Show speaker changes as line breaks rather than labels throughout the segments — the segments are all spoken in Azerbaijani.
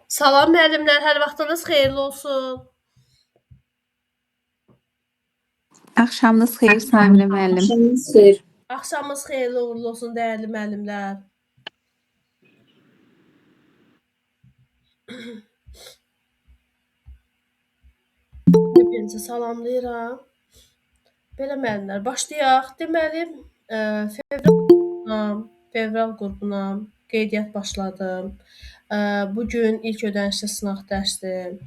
Salam müəllimlər, hər vaxtınız xeyirli olsun.
Axşamınız xeyir Samirə müəllim.
Axşamınız xeyir.
Axşamınız xeyirli uğurlu olsun dəyərli müəllimlər. Hepinizi salamlayıram. Belə müəllimlər, başlayaq. Deməli, fevral qrupuna qeydiyyat başladım. Bu gün ilk ödənişli sınaq dərsdir.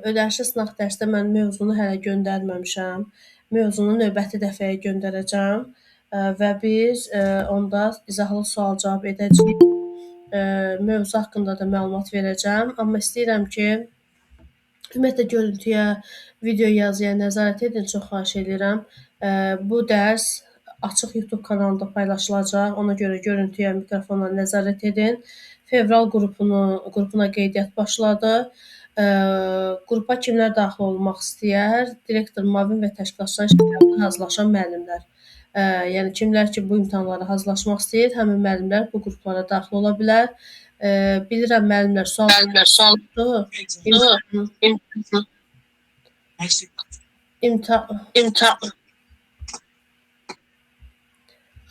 Ödənişli sınaq dərsdə mən mövzunu hələ göndərməmişəm. Mövzunu növbəti dəfəyə göndərəcəm və biz onda izahlı sual-cavab edəcəyik. Mövzu haqqında da məlumat verəcəm, amma istəyirəm ki, ümumiyyətlə görüntüyə, video yazıya nəzarət edin, çox xahiş edirəm. Bu dərs açıq YouTube kanalında paylaşılacaq. Ona görə görüntüyə, mikrofona nəzarət edin. Fevral qrupuna qeydiyyat başladı. Qrupa kimlər daxil olmaq istəyər? Direktor müavin və təşkilatçıların şərtlərinə hazırlaşan müəllimlər. Yəni kimlər ki, bu imtahanlara hazırlaşmaq istəyir, həmin müəllimlər bu qruplara daxil ola bilər. Bilirəm müəllimlər suallar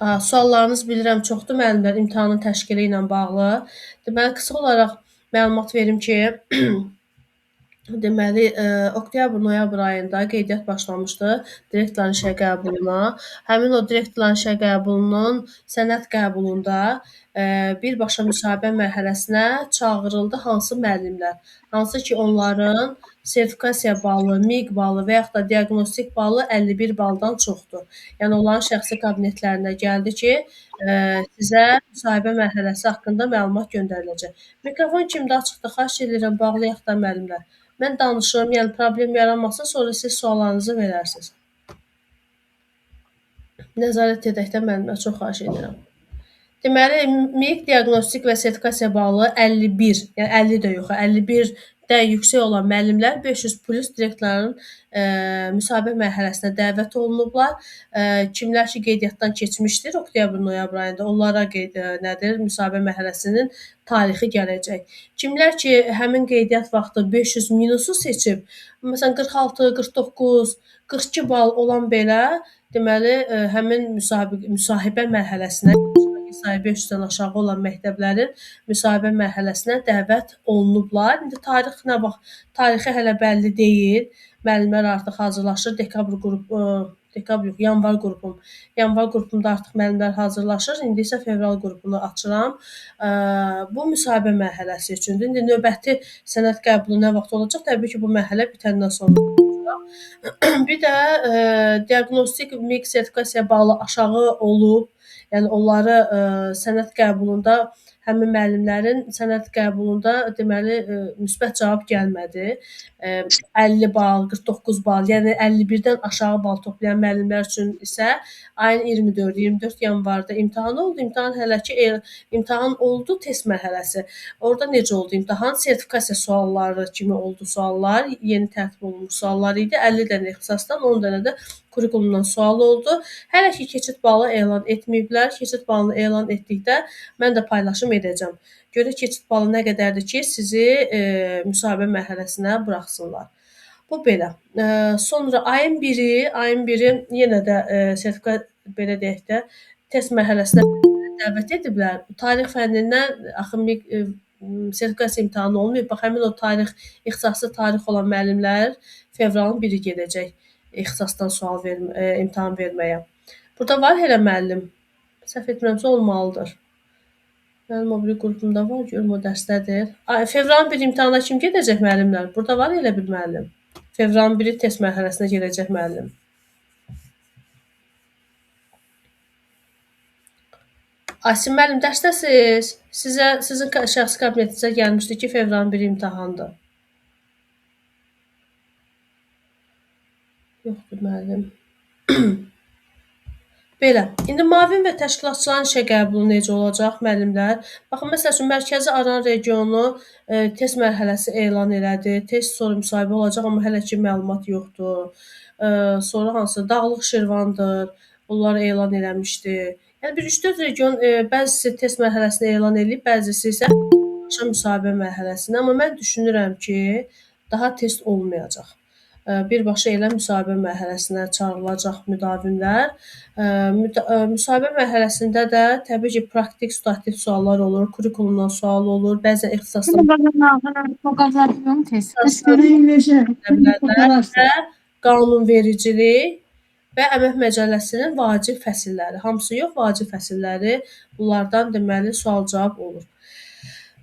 suallarınız bilirəm çoxdur müəllimlər imtahanın təşkili ilə bağlı. Deməli, qısa olaraq məlumat verim ki, deməli, oktyabr-noyabr ayında qeydiyyat başlamışdı direktorların işə qəbuluna. Həmin o direktorların işə qəbulunun sənəd qəbulunda birbaşa müsahibə mərhələsinə çağırıldı hansı müəllimlər? Hansı ki, onların sertifikasiya balı, MİQ balı və yaxud da diaqnostik balı 51 baldan çoxdur. Yəni, onların şəxsi kabinetlərinə gəldi ki, sizə müsahibə mərhələsi haqqında məlumat göndəriləcək. Mikrofon kimdə açıqdır? Xahiş edirəm, bağlayaq da müəllimlər. Mən danışım, yəni problem yaranmasın, sonra siz suallarınızı verərsiniz. Nəzarət edək də müəllimlər, çox xahiş edirəm. Deməli, MİQ diaqnostik və sertifikasiya balı 51, yəni 50 də yox, 51-dən yüksək olan müəllimlər 500 plus direktorların müsahibə mərhələsinə dəvət olunublar. Kimlər ki, qeydiyyatdan keçmişdir oktyabr-noyabr ayında, onlara müsahibə mərhələsinin tarixi gələcək. Kimlər ki, həmin qeydiyyat vaxtı 500 minusu seçib, məsələn 46, 49, 42 bal olan belə, deməli, həmin müsahibə mərhələsinə sayı 500-dən aşağı olan məktəblərin müsahibə mərhələsinə dəvət olunublar. İndi tarixi hələ bəlli deyil. Müəllimlər artıq hazırlaşır. Yanvar qrupunda artıq müəllimlər hazırlaşır. İndi isə fevral qrupunu açıram. Bu müsahibə mərhələsi üçündür. İndi növbəti sənəd qəbulu nə vaxt olacaq? Təbii ki, bu mərhələ bitəndən sonra olacaq. Bir də diaqnostik MİQ sertifikasiya balı aşağı olub. Yəni onları sənəd qəbulunda həmin müəllimlərin sənəd qəbulunda deməli müsbət cavab gəlmədi. 50 bal, 49 bal, yəni 51-dən aşağı bal toplayan müəllimlər üçün isə ayın 24 yanvarda imtahan oldu. İmtahan oldu test mərhələsi. Orada necə oldu imtahan? Sertifikasiya sualları kimi oldu suallar. Yeni tərtib olunmuş suallar idi. 50 dənə ixtisasdan, 10 dənə də kurikulumdan sual oldu. Hələ ki, keçid balı elan etməyiblər. Keçid balını elan etdikdə mən də paylaşım edəcəm. Görə keçid balı nə qədərdir ki, sizi müsahibə mərhələsinə buraxsınlar. Bu belə. Sonra ayın 1-i yenə də sertifikat belə deyək də test mərhələsinə dəvət ediblər. Tarix fənnindən axı sertifikasiya imtahanı olmayıb. Bax, həmin o ixtisaslı tarix olan müəllimlər fevralın 1-i gedəcək ixtisasdan imtahan verməyə. Burada var elə müəllim. Səhv etmirəmsə olmalıdır. Mənim o biri qrupumda var, görüm o dərsdədir. Fevralın 1 imtahana kim gedəcək müəllimlər? Burada var elə bir müəllim. Fevralın 1-i test mərhələsinə gedəcək müəllim. Asim müəllim, dərsdəsiz. Sizin şəxsi kabinetinizə gəlmişdi ki, fevralın 1-i imtahandır. Yoxdur müəllim. Belə. İndi müavin və təşkilatçıların işə qəbulu necə olacaq müəllimlər? Baxın, məsəl üçün, Mərkəzi Aran regionu test mərhələsi elan elədi. Test sonra müsahibə olacaq, amma hələ ki məlumat yoxdur. Sonra hansı? Dağlıq Şirvandır. Onlar elan eləmişdi. Yəni bir 3-4 region bəzisi test mərhələsini elan eləyib, bəzisi isə birbaşa müsahibə mərhələsinə, amma mən düşünürəm ki, daha test olmayacaq. Birbaşa elə müsahibə mərhələsinə çağırılacaq müdavimlər. Müsahibə mərhələsində də təbii ki, praktik suativ suallar olur, kurikulumdan sual olur, bəzən ixtisasdan və qanunvericilik və əmək məcəlləsinin vacib fəsilləri, hamısı yox, vacib fəsilləri, bunlardan deməli sual-cavab olur.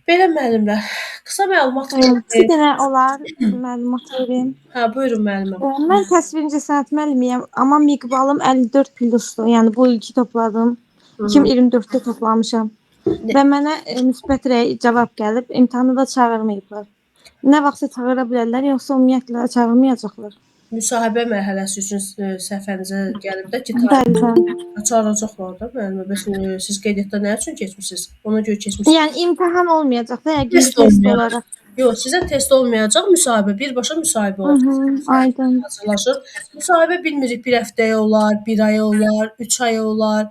Belə müəllimlər, qısa məlumat
Bir dənə olar məlumat verim.
Hə, buyurun müəlliməm.
Mən təsvir incəsənət müəllimiyəm, amma miqbalım 54+-dur. Yəni bu ilki topladım. 2024-də toplamışam. Və mənə müsbət cavab gəlib, imtahana da çağırmayıblar. Nə vaxtsa çağıra bilərlər, yoxsa ümumiyyətlə çağırmayacaqlar.
Müsahibə mərhələsi üçün səhvənizə gəlib də ki, çağıracaqlar da müəllimə. Bəs siz qeydiyyatda nə üçün keçmisiniz? Ona görə keçmisiniz.
Yəni imtahan olmayacaq da, yəni test olaraq.
Yox, sizə test olmayacaq, müsahibə, birbaşa müsahibə olacaq.
Aydın.
Hazırlaşır. Müsahibə bilmirik, bir həftəyə olar, bir aya olar, 3 aya olar.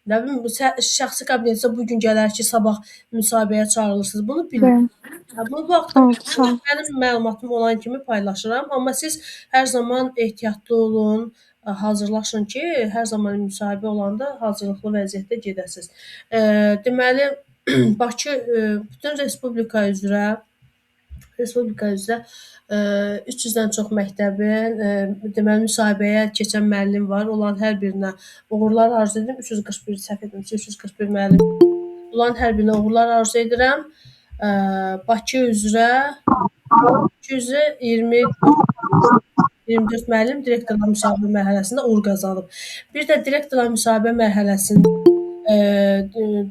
Nə bilim, şəxsi kabinetdə bu gün gələr ki, sabah müsahibəyə çağırılırsınız. Bunu bilmirik. Bu vaxtda mənim məlumatım olan kimi paylaşıram, amma siz hər zaman ehtiyatlı olun, hazırlaşın ki, hər zaman müsahibə olanda hazırlıqlı vəziyyətdə gedəsiniz. Deməli, Bakı bütün respublika üzrə 300-dən çox məktəbin deməli müsahibəyə keçən müəllim var. Onların hər birinə uğurlar arzu edirəm. 341 səhv etmirəmsə 341 müəllim. Onların hər birinə uğurlar arzu edirəm. Bakı üzrə 224 müəllim direktorlar müsahibə mərhələsində uğur qazanıb. Bir də direktorlar müsahibə mərhələsində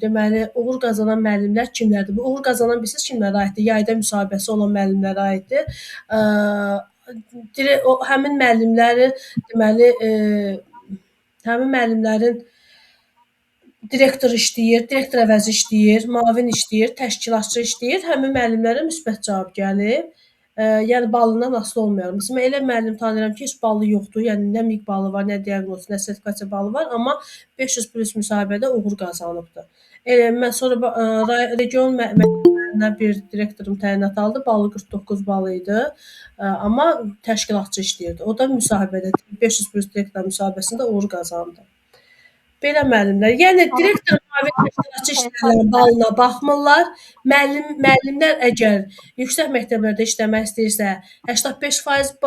deməli uğur qazanan müəllimlər kimlərdir? Bu uğur qazanan bilirsiniz kimlərə aiddir? Yayda müsahibəsi olan müəllimlərə aiddir. Həmin müəllimləri deməli həmin müəllimlərin direktor işləyir, direktor əvəzi işləyir, müavin işləyir, təşkilatçı işləyir. Həmin müəllimlərə müsbət cavab gəlir. Yəni balından asılı olmayaraq. Məsələn, elə müəllim tanıyıram ki, heç balı yoxdur. Yəni nə miq balı var, nə diaqnoz, nə sertifikasiya balı var, amma 500+ müsahibədə uğur qazanıbdı. Mən sonra region məktəblərindən bir direktorum təyinat aldı. Balı 49 bal idi. Amma təşkilatçı işləyirdi. O da müsahibədə 500+ direktor müsahibəsində uğur qazandı. Belə müəllimlər. Yəni direktor müavin təşkilatçı işlərin balına baxmırlar. Müəllimlər əgər yüksək məktəblərdə işləmək istəyirsə, 85%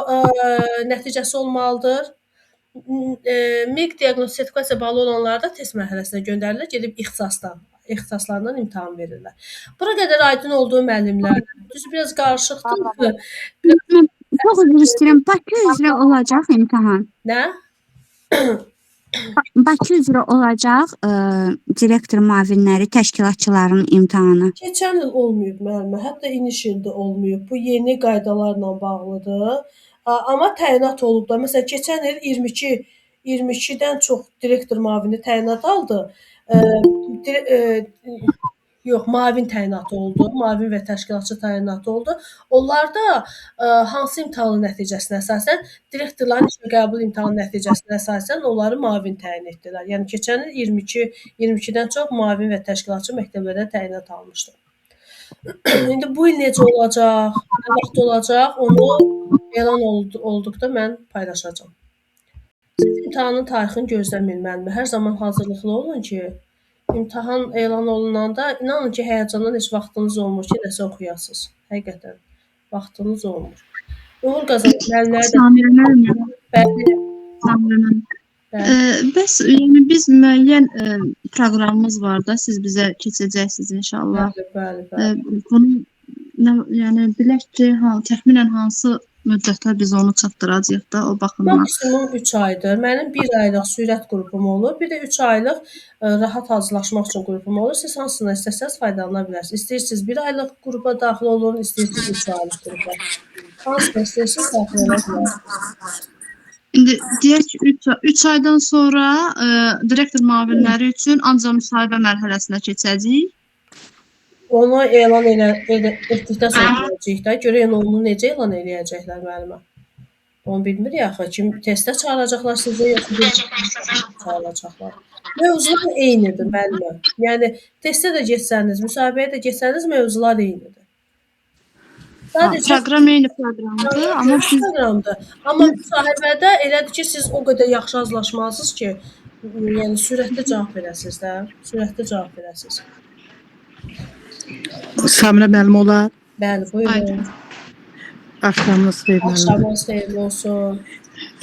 nəticəsi olmalıdır. MİQ diaqnoz sertifikasiya balı olanlar da test mərhələsinə göndərilir, gedib ixtisaslarından imtahan verirlər. Bura qədər aydın olduğu müəllimlər. Düz biraz qarışıqdır.
Çox üzr istəyirəm. Bakı üzrə olacaq imtahan.
Nə?
Bakı üzrə olacaq direktor müavinləri, təşkilatçıların imtahanı.
Keçən il olmayıb müəllimə, hətta iniş ildə olmayıb. Bu yeni qaydalarla bağlıdır. Amma təyinat olub da. Məsələn, keçən il 22-dən çox direktor müavini təyinat aldı. Yox, müavin təyinatı oldu. Müavin və təşkilatçı təyinatı oldu. Onlarda hansı imtahanın nəticəsinə əsasən, direktorların işə qəbul imtahanı nəticəsinə əsasən onları müavin təyin etdilər. Yəni keçən il 22-dən çox müavin və təşkilatçı məktəblərdə təyinat almışdı. İndi bu il necə olacaq, nə vaxt olacaq, onu elan olduqda mən paylaşacağam. Siz imtahanın tarixini gözləməyin müəllimə. Hər zaman hazırlıqlı olun ki, imtahan elan olunanda inanın ki, həyəcandan heç vaxtınız olmur ki, nəsə oxuyasınız. Həqiqətən vaxtınız olmur. Uğur qazanan müəllimlər
Bəs yəni biz müəyyən proqramımız var da, siz bizə keçəcəksiniz inşallah.
Bəli.
Bunu yəni bilək ki, təxminən hansı müddətdə biz onu çatdıracağıq da o baxımdan.
Maksimum 3 aydır. Mənim 1 aylıq sürət qrupum olur. Bir də 3 aylıq rahat hazırlaşmaq üçün qrupum olur. Siz hansından istəsəniz faydalana bilərsiniz. İstəyirsiniz 1 aylıq qrupa daxil olun, istəyirsiniz 3 aylıq qrupa. Hansından istəyirsiniz daxil ola bilərsiniz.
İndi deyək ki, 3 aydan sonra direktor müavinləri üçün ancaq müsahibə mərhələsinə keçəcəyik.
Onu elan etdikdən sonra görəcəyik də. Görək onu necə elan eləyəcəklər müəllimə. Onu bilmirik axı. Kim testə çağıracaqlar sizi, yoxsa çağıracaqlar. Mövzular eynidir müəllimə. Yəni testə də getsəniz, müsahibəyə də getsəniz mövzular eynidir. Sadəcə
Proqram eyni proqramdır, amma biz
Instagramda. Amma müsahibədə elədir ki, siz o qədər yaxşı hazırlaşmalısınız ki, yəni sürətli cavab verəsiniz də, sürətli cavab verəsiniz.
Samira müəllim olar.
Bəli, buyurun.
Aydın.
Axşamınız xeyir müəllim.
Axşamınız xeyirli olsun.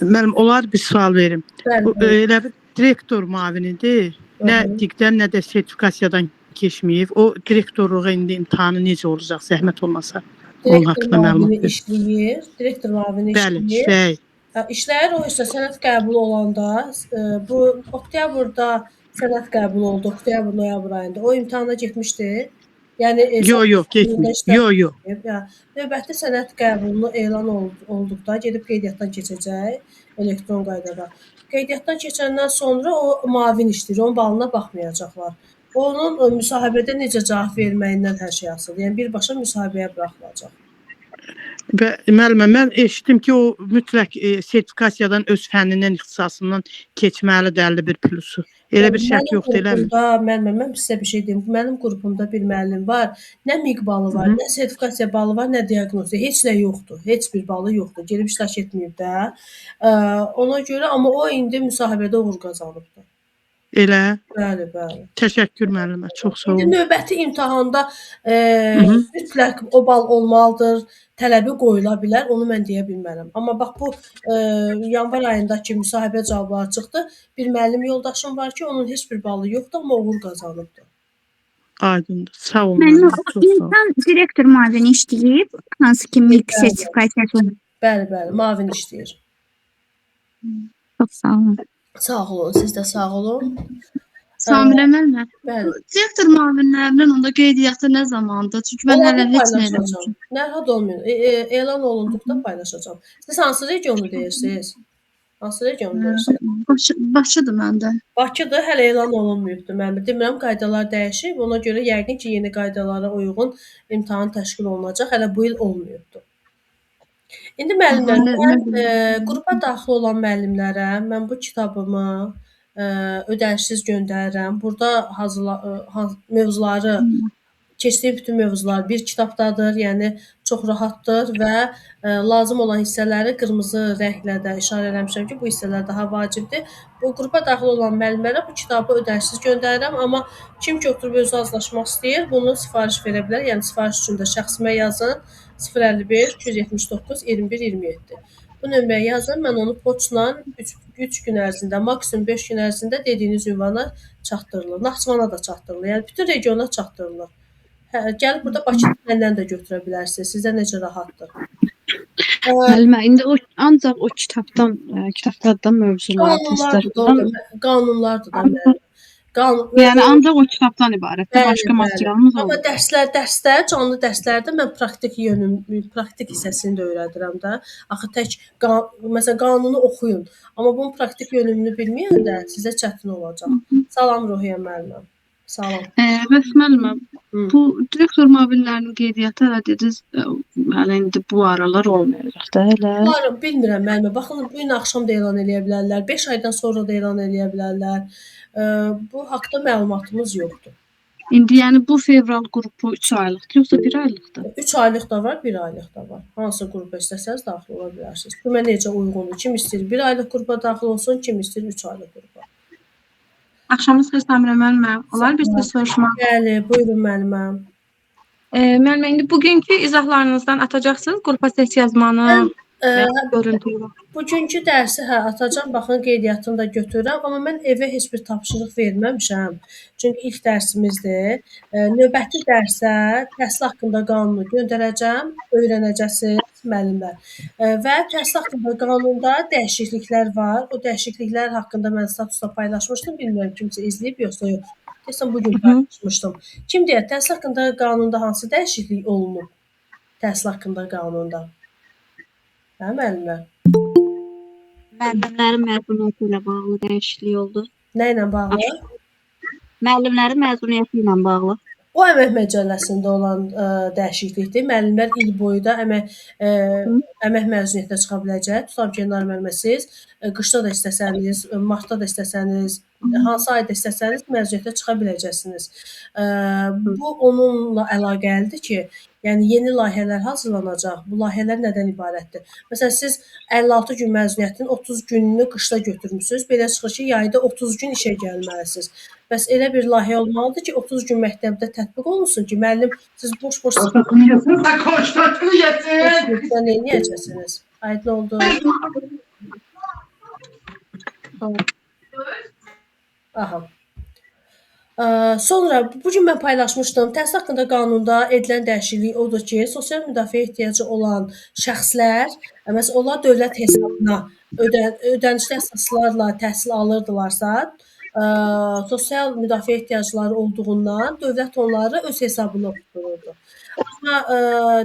Müəllim olar bir sual verim.
Bəli,
Bu
buyurun.
elə bir direktor müavinidir. Nə
Hı hı.
diqdən, nə də sertifikasiyadan keçməyib. O direktorluğa indi imtahanı necə olacaq, zəhmət olmasa? Onun
Direktor
haqqında məlumat
müavini
ver.
işləyir. Direktor müavini
Bəli,
işləyir.
şey.
İşləyir o isə sənəd qəbulu olanda, bu oktyabrda sənəd qəbulu oldu, oktyabr, noyabr ayında. O imtahana getmişdi. Yəni
Yo, getmir. Yo.
Ya, növbəti sənəd qəbulunu elan olduqda gedib qeydiyyatdan keçəcək elektron qaydada. Qeydiyyatdan keçəndən sonra o müavin işləyir, onun balına baxmayacaqlar. Onun müsahibədə necə cavab verməyindən hər şey asılıdır. Yəni birbaşa müsahibəyə buraxılacaq.
Və müəllimə mən eşitdim ki, o mütləq sertifikasiyadan öz fənnindən, ixtisasından keçməlidir 51 plusu. Elə bir şərt yoxdur, eləmi?
Mən sizə bir şey deyim. Mənim qrupumda bir müəllim var. Nə miq balı var, nə sertifikasiya balı var, nə diaqnoziya. Heç nə yoxdur. Heç bir balı yoxdur. Gelib iştirak etməyib də. Ona görə amma o indi müsahibədə uğur qazanıbdı.
Elə.
Bəli.
Təşəkkür müəllimə. Çox sağ
İndi
olun.
növbəti imtahanda mütləq o bal olmalıdır. Tələbi qoyula bilər, onu mən deyə bilmərəm. Amma bax bu yanvar ayındakı müsahibə cavabları çıxdı. Bir müəllim yoldaşım var ki, onun heç bir balı yoxdur, amma uğur qazanıbdı.
Aydındır. Sağ olun.
Müəllim,
müəllimə, çox sağ olun.
insan direktor müavini işləyib, hansı ki milk sertifikasiyası.
Bəli, müavin işləyir.
Çox sağ olun.
Sağ olun, siz də sağ olun.
Samirə müəllimə,
Bəli.
direktor müavinlərinin onda qeydiyyatı nə zamandır? Çünki mən hələ heç nə eləməmişəm.
Narahat olmayın. Elan olunduqda paylaşacağam. Siz hansı regionu deyirsiniz? Hansı regionu deyirsiniz?
Bakıdır məndə.
Bakıdır, hələ elan olunmayıbdır. Mən demirəm, qaydalar dəyişib. Ona görə yəqin ki, yeni qaydalara uyğun imtahan təşkil olunacaq. Hələ bu il olmayıbdır. İndi müəllimlər, mən qrupa daxil olan müəllimlərə mən bu kitabımı ödənişsiz göndərirəm. Burada mövzuları, keçdiyim bütün mövzular bir kitabdadır. Yəni çox rahatdır və lazım olan hissələri qırmızı rənglə də işarə eləmişəm ki, bu hissələr daha vacibdir. Bu qrupa daxil olan müəllimlərə bu kitabı ödənişsiz göndərirəm, amma kim ki oturub özü azlaşmaq istəyir, bunu sifariş verə bilər. Yəni sifariş üçün də şəxsimə yazın 055 279 21 27. Bu nömrəyə yazın, mən onu poçtla 3 gün ərzində, maksimum 5 gün ərzində dediyiniz ünvana çatdırılır. Naxçıvana da çatdırılır. Yəni bütün regiona çatdırılır. Gəlib burada Bakı məndən də götürə bilərsiniz. Sizə necə rahatdır.
Müəllimə, indi o ancaq o kitablardan mövzular, testlərdən,
Qanunlardır da müəllim.
yəni ancaq o kitabdan ibarətdir. Başqa
Bəli.
materialımız
Amma
olmur.
canlı dərslərdə mən praktik hissəsini də öyrədirəm də. Axı tək məsələn qanunu oxuyun, amma bunun praktik yönümünü bilməyəndə sizə çətin olacaq. Salam Ruhiyyə müəllimə. Salam.
Bəs müəllimə, bu direktor müavinlərinin qeydiyyatı hələ dediniz, hələ indi bu aralar olmayacaq da hələ.
Bunları bilmirəm müəllimə. Baxın, bu gün axşam da elan eləyə bilərlər, 5 aydan sonra da elan eləyə bilərlər. Bu haqqda məlumatımız yoxdur.
İndi yəni bu fevral qrupu 3 aylıqdır, yoxsa 1 aylıqdır?
3 aylıq da var, 1 aylıq da var. Hansı qrupa istəsəniz daxil ola bilərsiniz. Kimə necə uyğundur? Kim istəyir 1 aylıq qrupa daxil olsun, kim istəyir 3 aylıq qrupa.
Axşamınız xeyir Samirə müəllimə. Olar bir söz soruşmaq.
Bəli, buyurun müəlliməm.
Müəllimə, indi bugünkü izahlarınızdan atacaqsınız qrupa test yazmanı, görüntülü.
Bugünkü dərsi atacağam, baxın qeydiyyatını da götürürəm, amma mən evə heç bir tapşırıq verməmişəm. Çünki ilk dərsimizdir. Növbəti dərsə təhsil haqqında qanunu göndərəcəm, öyrənəcəksiniz müəllimlər. Və təhsil haqqında qanunda dəyişikliklər var. O dəyişikliklər haqqında mən statusda paylaşmışdım. Bilmirəm kimsə izləyib yoxsa yox. Desəm bugün paylaşmışdım. Kim deyər, təhsil haqqında qanunda hansı dəyişiklik olunub? Təhsil haqqında qanunda. Hə, müəllimlər?
Müəllimlərin məzuniyyəti ilə bağlı dəyişiklik oldu.
Nə ilə bağlı?
Müəllimlərin məzuniyyəti ilə bağlı.
O əmək məcəlləsində olan dəyişiklikdir. Müəllimlər il boyu da əmək məzuniyyətinə çıxa biləcək. Tutam ki, müəllimə siz qışda da istəsəniz, martda da istəsəniz, hansı ayda istəsəniz məzuniyyətə çıxa biləcəksiniz. Bu onunla əlaqəlidir ki, yəni yeni layihələr hazırlanacaq. Bu layihələr nədən ibarətdir? Məsələn, siz 56 gün məzuniyyətin 30 gününü qışda götürmüsünüz. Belə çıxır ki, yayda 30 gün işə gəlməlisiniz. Bəs elə bir layihə olmalıdır ki, 30 gün məktəbdə tətbiq olunsun ki, müəllim siz boş-boş nə edəcəksiniz? Aydın oldu. Aha. Sonra bu gün mən paylaşmışdım. Təhsil haqqında qanunda edilən dəyişiklik odur ki, sosial müdafiə ehtiyacı olan şəxslər, məsələn, onlar dövlət hesabına ödənişli əsaslarla təhsil alırdılarsa, sosial müdafiə ehtiyacları olduğundan dövlət onları öz hesabına oxutdururdu. Amma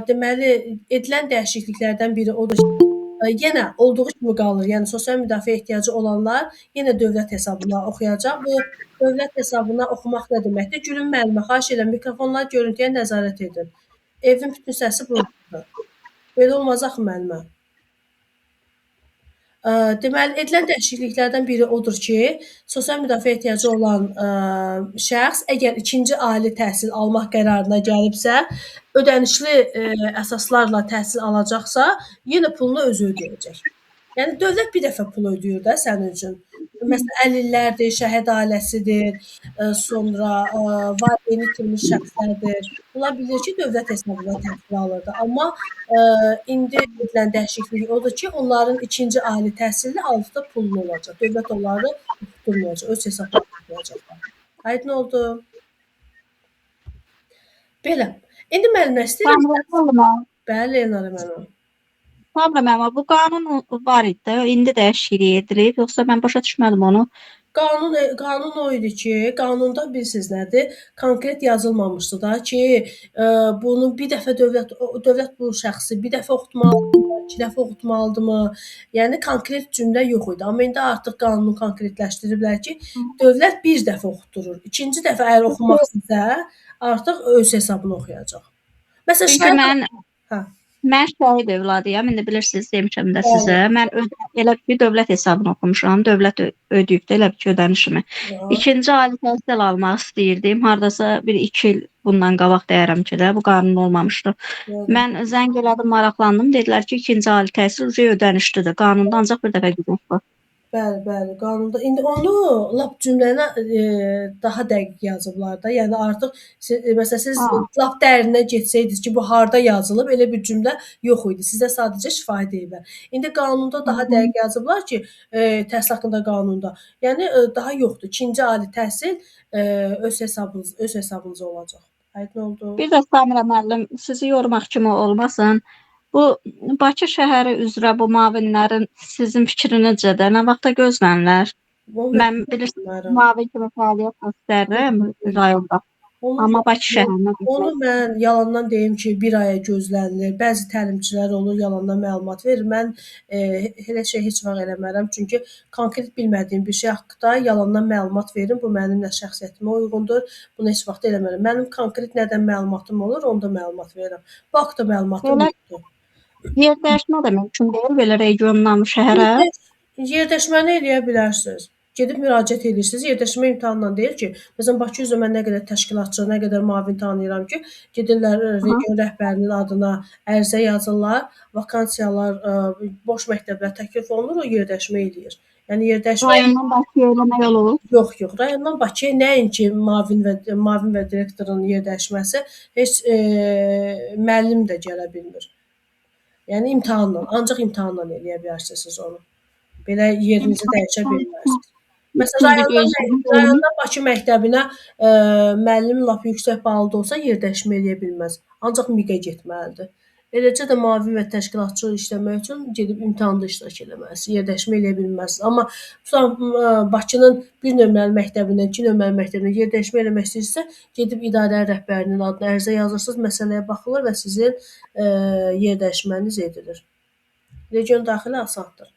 deməli edilən dəyişikliklərdən biri odur ki, yenə olduğu kimi qalır. Yəni sosial müdafiə ehtiyacı olanlar yenə dövlət hesabına oxuyacaq. Bu dövlət hesabına oxumaq nə deməkdir? Gülün müəllimə, xahiş edirəm mikrofonlar görüntüyə nəzarət edin. Evin bütün səsi burdadır. Belə olmaz axı müəllimə. Deməli, edilən dəyişikliklərdən biri odur ki, sosial müdafiə ehtiyacı olan şəxs əgər ikinci ali təhsil almaq qərarına gəlibsə, ödənişli əsaslarla təhsil alacaqsa, yenə pulunu özü ödəyəcək. Yəni dövlət bir dəfə pul ödəyir də sənin üçün. Məsələn, əlillərdir, şəhid ailəsidir, sonra valideyni itirmiş şəxslərdir. Bunlar bilir ki, dövlət hesabına təhsil alırdı. Amma indi edilən dəyişiklik odur ki, onların ikinci ali təhsili aldıqda pullu olacaq. Dövlət onları oxutmayacaq, öz hesabına oxutmayacaqlar. Aydın oldu? Belə. İndi müəllimə istəyirəm. Bəli, Elnarə müəllimə.
Tamam ama bu qanun var idi. İndi dəyişiklik edilib, yoxsa mən başa düşmədim onu.
Qanun o idi ki, qanunda bilirsiniz nədir? Konkret yazılmamışdı da ki, bunu bir dəfə dövlət bu şəxsi bir dəfə oxutmalıdırmı, 2 dəfə oxutmalıdırmı? Yəni konkret cümlə yox idi. Amma indi artıq qanunu konkretləşdiriblər ki, dövlət bir dəfə oxutdurur. İkinci dəfə əgər oxumaq istəsə, artıq öz hesabına oxuyacaq. Məsələn,
Mən şəhid övladıyam. İndi bilirsiniz, demişəm də sizə. Mən elə ki dövlət hesabına oxumuşam. Dövlət ödəyib də elə ki ödənişimi. İkinci ali təhsil almaq istəyirdim. Hardasa bir 2 il bundan qabaq deyərəm ki də bu qanun olmamışdı. Mən zəng elədim, maraqlandım. Dedilər ki, ikinci ali təhsil ödənişlidir. Qanunda ancaq bir dəfə gidiyor.
Bəli, qanunda. İndi onu lap cümləni daha dəqiq yazıblar da. Yəni artıq məsələn siz lap dərinə getsəydiniz ki, bu harda yazılıb, elə bir cümlə yox idi. Sizə sadəcə şifahi deyiblər. İndi qanunda daha dəqiq yazıblar ki, təhsil haqqında qanunda. Yəni daha yoxdur. İkinci ali təhsil öz hesabınıza olacaq. Aydın oldu?
Bir də Samira müəllim, sizi yormaq kimi olmasın. Bu Bakı şəhəri üzrə bu müavinlərin sizin fikrinizcə nə vaxta gözlənilər? Mən bilirsiniz, müavin kimi fəaliyyət göstərirəm rayonda. Amma Bakı şəhərində
onu mən yalandan deyim ki, 1 aya gözlənilir. Bəzi təlimçilər olur, yalandan məlumat verir. Mən elə şey heç vaxt eləmərəm. Çünki konkret bilmədiyim bir şey haqqında yalandan məlumat verim. Bu mənim nə şəxsiyyətimə uyğundur. Bunu heç vaxt eləmərəm. Mənim konkret nədən məlumatım olur, onda məlumat verirəm. Bu haqda məlumatım yoxdur.
Yerdəyişmə də mümkün deyil belə regiondan şəhərə.
Yerdəyişməni eləyə bilərsiniz. Gedib müraciət edirsiniz. Yerdəyişmə imtahanla deyil ki, məsələn Bakı üzrə mən nə qədər təşkilatçı, nə qədər müavin tanıyıram ki, gedirlər region rəhbərinin adına ərizə yazırlar, vakansiyalar, boş məktəblər təklif olunur, o yerdəyişmə eləyir. Yəni yerdəyişmə
rayondan Bakıya eləmək olur.
Yox, rayondan Bakıya nəinki müavin və direktorun yerdəyişməsi heç müəllim də gələ bilmir. Yəni imtahanla, ancaq imtahanla eləyə bilərsiniz onu. Belə yerinizi dəyişə bilmərsiniz. Məsələn, rayonda Bakı məktəbinə müəllim lap yüksək ballı olsa yerdəyişmə eləyə bilməz. Ancaq MİQ-ə getməlidir. Eləcə də müavin və təşkilatçı işləmək üçün gedib imtahanda iştirak eləməlisiniz. Yerdəyişmə eləyə bilməzsiniz. Amma Bakının 1 nömrəli məktəbindən 2 nömrəli məktəbinə yerdəyişmə eləmək istəyirsə, gedib idarə rəhbərinin adına ərizə yazırsınız, məsələyə baxılır və sizin yerdəyişməniz edilir. Region daxili asandır.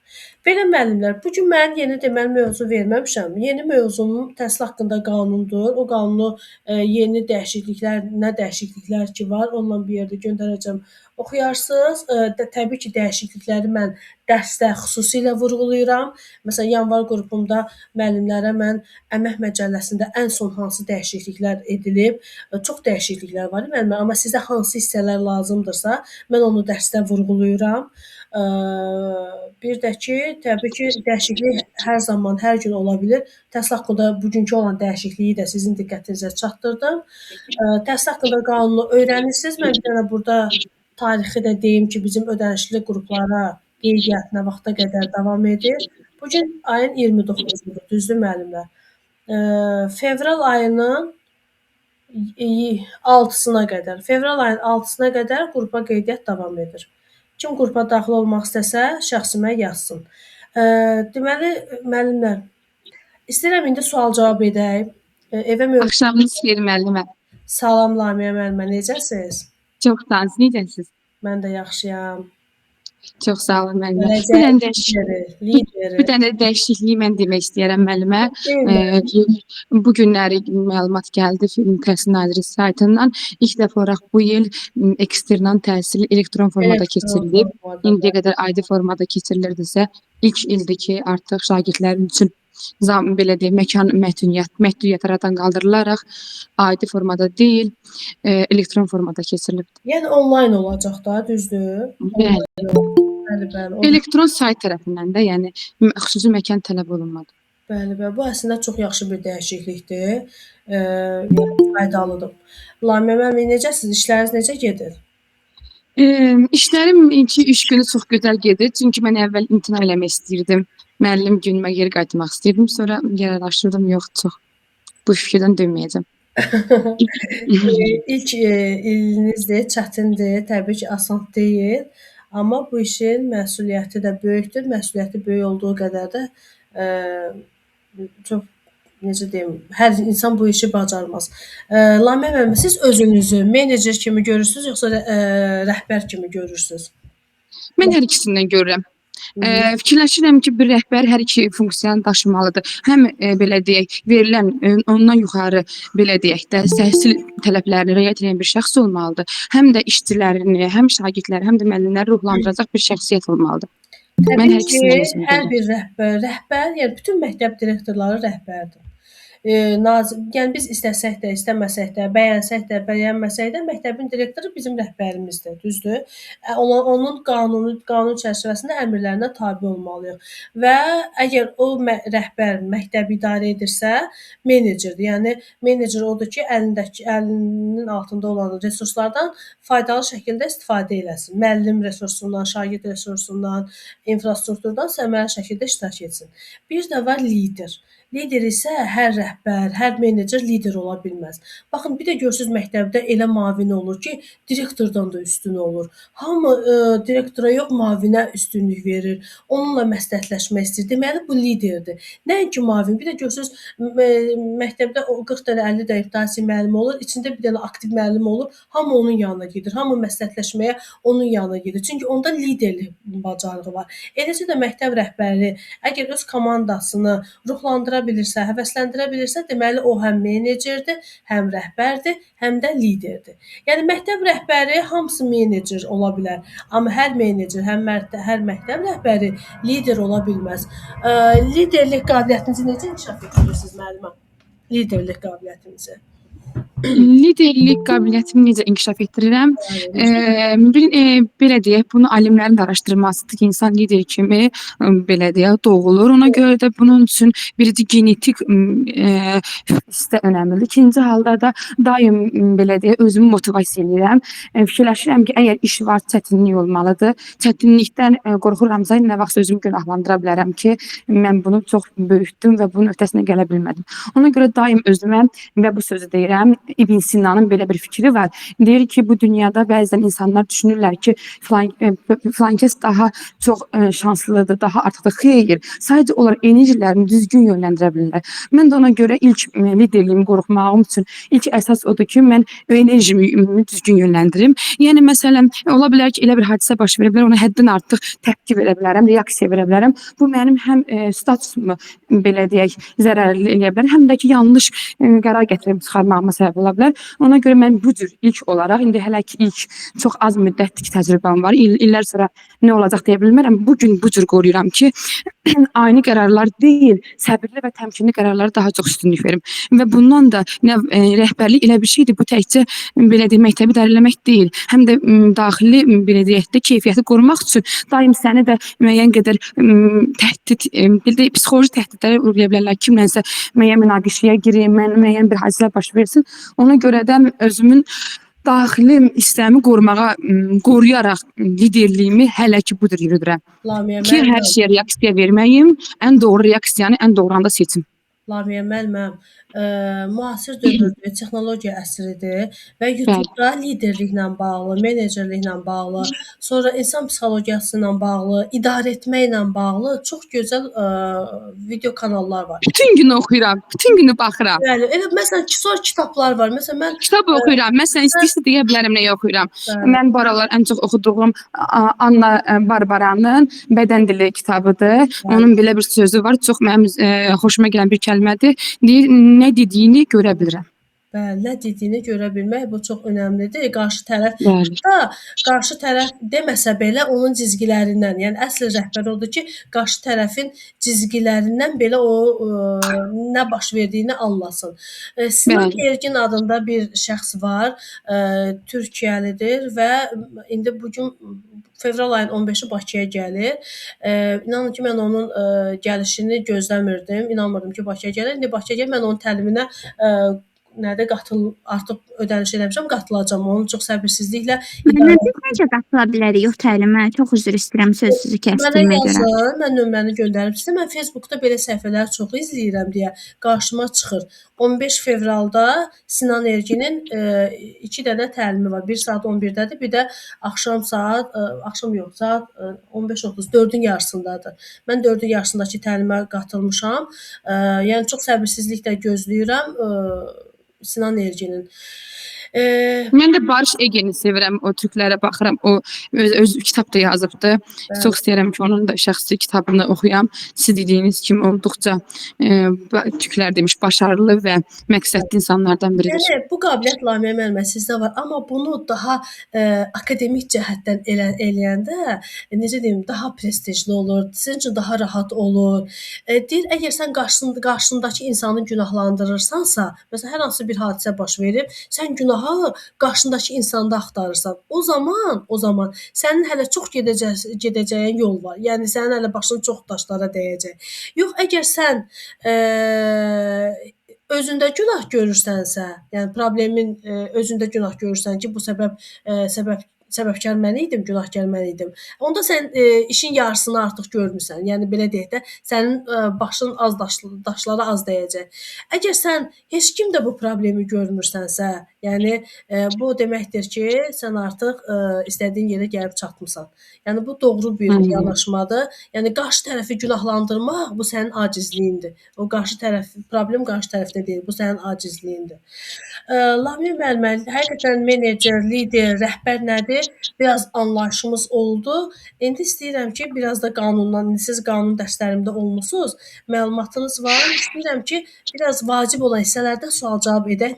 Belə müəllimlər, bu gün mən yeni deməli mövzu verməmişəm. Yeni mövzunun təhsil haqqında qanundur. O qanunu yeni dəyişikliklər, nə dəyişikliklər ki var, onunla bir yerdə göndərəcəm. Oxuyarsınız. Təbii ki, dəyişiklikləri mən dərsdə xüsusilə vurğulayıram. Məsələn, yanvar qrupumda müəllimlərə mən əmək məcəlləsində ən son hansı dəyişikliklər edilib, çox dəyişikliklər var müəllimlər, amma sizə hansı hissələr lazımdırsa, mən onu dərsdə vurğulayıram. Bir də ki, təbii ki, dəyişiklik hər zaman, hər gün ola bilir. Təhsil haqqında bugünkü olan dəyişikliyi də sizin diqqətinizə çatdırdım. Təhsil haqqında qanunu öyrənirsiniz. Mən bir dənə burada tarixi də deyim ki, bizim ödənişli qruplara qeydiyyat nə vaxta qədər davam edir. Bu gün ayın 29-udur, düzdür müəllimlər? Fevral ayının 6-sına qədər, fevral ayının 6-sına qədər qrupa qeydiyyat davam edir. Kim qrupa daxil olmaq istəsə, şəxsimə yazsın. Deməli, müəllimlər, istəyirəm indi sual-cavab edək. Evə
Axşamınız xeyir müəllimə.
Salam Lamiyə müəllimə, necəsiz?
Çox sağ olun. Necəsiz?
Mən də yaxşıyam.
Çox sağ olun müəllimə.
Lideri.
Bir dənə dəyişikliyi mən demək istəyirəm müəllimə. Bu günləri məlumat gəldi Film Təhsil Nazirliyi saytından. İlk dəfə olaraq bu il eksternal təhsil elektron formada keçirilib. İndiyə qədər adi formada keçirilirdisə, ilk ildir ki, artıq şagirdlərin üçün belə deyək, məkan məhdudiyyət aradan qaldırılaraq adi formada deyil, elektron formada keçirilib.
Yəni onlayn olacaq da, düzdür?
Bəli. Elektron sayt tərəfindən də, yəni xüsusi məkan tələb olunmadı.
Bəli. Bu əslində çox yaxşı bir dəyişiklikdir. Faydalıdır. Lamiyə müəllimə, necəsiz? İşləriniz necə gedir?
İşlərim 2-3 günü çox gözəl gedir. Çünki mən əvvəl imtina eləmək istəyirdim. Müəllim günümə geri qayıtmaq istəyirdim. Sonra qərarlaşdırdım, yox, çox bu fikirdən dönməyəcəm.
İlk ilinizdir, çətindir, təbii ki, asan deyil. Amma bu işin məsuliyyəti də böyükdür. Məsuliyyəti böyük olduğu qədər də çox, necə deyim, hər insan bu işi bacarmaz. Lamiyə müəllimə, siz özünüzü menecer kimi görürsünüz, yoxsa rəhbər kimi görürsünüz?
Mən hər ikisindən görürəm. Fikirləşirəm ki, bir rəhbər hər iki funksiyanı daşımalıdır. Həm belə deyək, verilən ondan yuxarı belə deyək də təhsil tələblərini riayət edən bir şəxs olmalıdır. Həm də işçilərini, həm şagirdləri, həm də müəllimləri ruhlandıracaq bir şəxsiyyət olmalıdır.
Təbii ki, hər bir rəhbər, yəni bütün məktəb direktorları rəhbərdir. Yəni biz istəsək də, istəməsək də, bəyənsək də, bəyənməsək də məktəbin direktoru bizim rəhbərimizdir, düzdür? Onun qanun çərçivəsində əmrlərinə tabe olmalıyıq. Və əgər o rəhbər məktəbi idarə edirsə, menecerdir. Yəni menecer odur ki, əlinin altında olan resurslardan faydalı şəkildə istifadə eləsin. Müəllim resursundan, şagird resursundan, infrastrukturdan səmərəli şəkildə iştirak etsin. Bir də var lider. Lider isə hər rəhbər, hər menecer lider ola bilməz. Baxın, bir də görürsünüz məktəbdə elə müavin olur ki, direktordan da üstün olur. Hamı direktora yox, müavinə üstünlük verir. Onunla məsləhətləşmək istəyir. Deməli, bu liderdir. Nəinki müavin. Bir də görürsünüz məktəbdə 40 dənə, 50 dənə ibtidai müəllim olur. İçində bir dənə aktiv müəllim olur. Hamı onun yanına gedir. Hamı məsləhətləşməyə onun yanına gedir. Çünki onda liderlik bacarığı var. Eləcə də məktəb rəhbəri əgər öz komandasını ruhlandıra bilirsə, həvəsləndirə bilirsə, deməli o həm menecerdir, həm rəhbərdir, həm də liderdir. Yəni məktəb rəhbəri hamısı menecer ola bilər, amma hər menecer, hər məktəb rəhbəri lider ola bilməz. Liderlik qabiliyyətinizi necə inkişaf etdirirsiniz müəllimə? Liderlik qabiliyyətinizi.
Liderlik qabiliyyətimi necə inkişaf etdirirəm? Belə deyək, bunu alimlərin də araşdırmasıdır ki, insan lider kimi belə deyək, doğulur. Ona görə də bunun üçün birinci genetik hissdə önəmlidir. İkinci halda da daim belə deyək, özümü motivasiya edirəm. Fikirləşirəm ki, əgər iş var, çətinlik olmalıdır. Çətinlikdən qorxuramsa, nə vaxt özümü günahlandıra bilərəm ki, mən bunu çox böyütdüm və bunun öhdəsinə gələ bilmədim. Ona görə daim özümə və bu sözü deyirəm, İbn Sina'nın belə bir fikri var. Deyir ki, bu dünyada bəzən insanlar düşünürlər ki, filan kəs daha çox şanslıdır, daha artıq da xeyir. Sadəcə onlar enerjilərini düzgün yönləndirə bilirlər. Mən də ona görə ilk liderliyimi qorxmağım üçün ilk əsas odur ki, mən enerjimi düzgün yönləndirim. Yəni məsələn, ola bilər ki, elə bir hadisə baş verə bilər, ona həddən artıq təpki verə bilərəm, reaksiya verə bilərəm. Bu mənim həm statusumu belə deyək, zərərli eləyə bilər, həm də ki, yanlış qərar gətirib çıxarmağıma səbəb ola bilər. Ona görə mən bu cür ilk olaraq, indi hələ ki ilk çox az müddətlik təcrübəm var. İllər sonra nə olacaq deyə bilmərəm. Bu gün bu cür qoruyuram ki, ani qərarlar deyil, səbirli və təmkinli qərarlara daha çox üstünlük verim. Və bundan da rəhbərlik elə bir şeydir. Bu təkcə belə deyək, məktəbi dərləmək deyil. Həm də daxili belə deyək də keyfiyyəti qorumaq üçün daim səni də müəyyən qədər təhdid, psixoloji təhdidlərə uğraya bilərlər. Kimlənsə müəyyən münaqişəyə girim, müəyyən bir hadisələr baş versin. Ona görə də özümün daxili istəmi qoruyaraq liderliyimi hələ ki budur yürüdürəm. Ki, hər şeyə reaksiya verməyim, ən doğru reaksiyanı ən doğru anda seçim.
Lamiyə müəlliməm, müasir dövrdə texnologiya əsridir və YouTube-da liderliklə bağlı, menecerliklə bağlı, sonra insan psixologiyası ilə bağlı, idarə etməklə bağlı çox gözəl video kanallar var.
Bütün gün oxuyuram, bütün günü baxıram.
Bəli, elə məsələn kitablar var. Məsələn mən
kitab oxuyuram. Məsələn istəyirsə deyə bilərəm nəyə oxuyuram. Mən bu aralar ən çox oxuduğum Anna Barbaranın Bədən dili kitabıdır. Onun belə bir sözü var. Çox mənim xoşuma gələn bir kəlmədir. Deyir, nə dediyini görə bilirəm.
Bəli, nə dediyini görə bilmək bu çox önəmlidir. Qarşı tərəf deməsə belə onun cizgilərindən, yəni əsl rəhbər odur ki, qarşı tərəfin cizgilərindən belə o nə baş verdiyini anlasın. Sinan Ergin adında bir şəxs var, Türkiyəlidir və indi bugün fevral ayın 15-i Bakıya gəlir. İnanın ki, mən onun gəlişini gözləmirdim. İnanmırdım ki, Bakıya gəlir. İndi Bakıya gəlir, mən onun təliminə artıq ödəniş eləmişəm, qatılacağam. Onu çox səbirsizliklə
Necə qatıla bilərik o təlimə? Çox üzr istəyirəm sözünüzü kəsdiyimə görə.
Mənə yazın, mən nömrəni göndərib sizə. Mən Facebookda belə səhifələri çox izləyirəm deyə qarşıma çıxır. 15 fevralda Sinan Erginin 2 dənə təlimi var. Bir saat 11-dədir, bir də saat 15:30, 4-ün yarısındadır. Mən 4-ün yarısındakı təlimə qatılmışam. Yəni çox səbirsizliklə gözləyirəm Sinan Erginin.
Mən də Barış Egen'i sevirəm, o türklərə baxıram, o öz kitabda yazıbdır. Çox istəyirəm ki, onun da şəxsi kitabını oxuyam. Siz dediyiniz kimi olduqca türklər demiş, başarılı və məqsədli insanlardan biridir.
Yəni, bu qabiliyyət Lamiyə müəllimə sizdə var, amma bunu daha akademik cəhətdən eləyəndə, necə deyim, daha prestijli olur, sizin üçün daha rahat olur. Deyir, əgər sən qarşındakı insanı günahlandırırsansa, məsələn, hər hansı bir hadisə baş verib, sən günahı qarşındakı insanda axtarırsan. O zaman sənin hələ çox gedəcəyin yol var. Yəni sənin hələ başın çox daşlara dəyəcək. Yox, əgər sən özündə günah görürsənsə, yəni problemin özündə günah görürsən ki, bu səbəbkar mən idim, günahkar mən idim. Onda sən işin yarısını artıq görmüsən. Yəni belə deyək də, sənin başın az daşlara az dəyəcək. Əgər sən heç kimdə bu problemi görmürsənsə, yəni bu deməkdir ki, sən artıq istədiyin yerə gəlib çatmısan. Yəni bu doğru bir yanaşmadır. Yəni qarşı tərəfi günahlandırmaq bu sənin acizliyindir. O problem qarşı tərəfdə deyil, bu sənin acizliyindir. Lamiyə müəllimə, həqiqətən menecer, lider, rəhbər nədir? Biraz anlayışımız oldu. İndi istəyirəm ki, biraz da qanundan, siz qanun dərslərimdə olmusunuz, məlumatınız var. İstəyirəm ki, biraz vacib olan hissələrdən sual-cavab edək.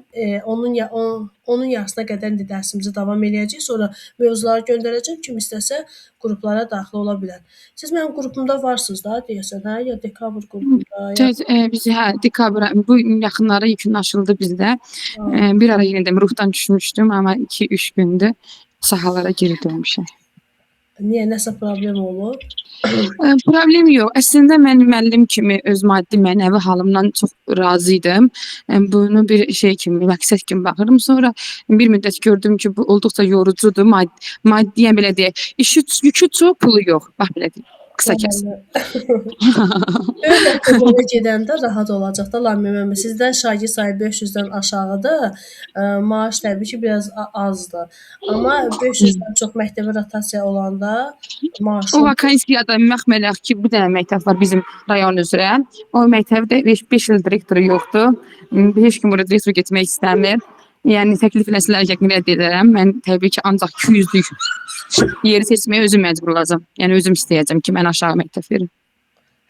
Onun yarısına qədər indi dərsimizi davam eləyəcəyik. Sonra mövzuları göndərəcəm. Kim istəsə qruplara daxil ola bilər. Siz mənim qrupumda varsınız da, deyəsən, hə? Ya dekabr qrupunda.
Biz dekabr, bu yaxınlara yekunlaşıldı bizdə. Bir ara yenə də ruhdan düşmüşdüm, amma 2-3 gündür sahalara geri dönmüşəm.
Niyə? Nəsə problem olub?
Problem yox. Əslində mən müəllim kimi öz maddi mənəvi halımdan çox razı idim. Bunu bir şey kimi, məqsəd kimi baxırdım. Sonra bir müddət gördüm ki, bu olduqca yorucudur. Maddiyə belə deyək, yükü çox, pulu yox. Bax belə deyək. Qısa kəs.
Öylə gedəndə rahat olacaq da Lamiyə müəllimə. Sizdən şagird sayı 500-dən aşağıdır. Maaş təbii ki, biraz azdır. Amma 500-dən çox məktəbə rotasiya olanda maaşı
O vakansiyada məxmələk ki, bu dənə məktəb var bizim rayon üzrə. O məktəbdə 5 il direktoru yoxdur. Heç kim orada direktor getmək istəmir. Yəni təklif eləsələr yəqin rədd edərəm. Mən təbii ki, ancaq 200-lük yeri seçməyə özüm məcbur olacağam. Yəni özüm istəyəcəm ki, mən aşağı məktəb verim.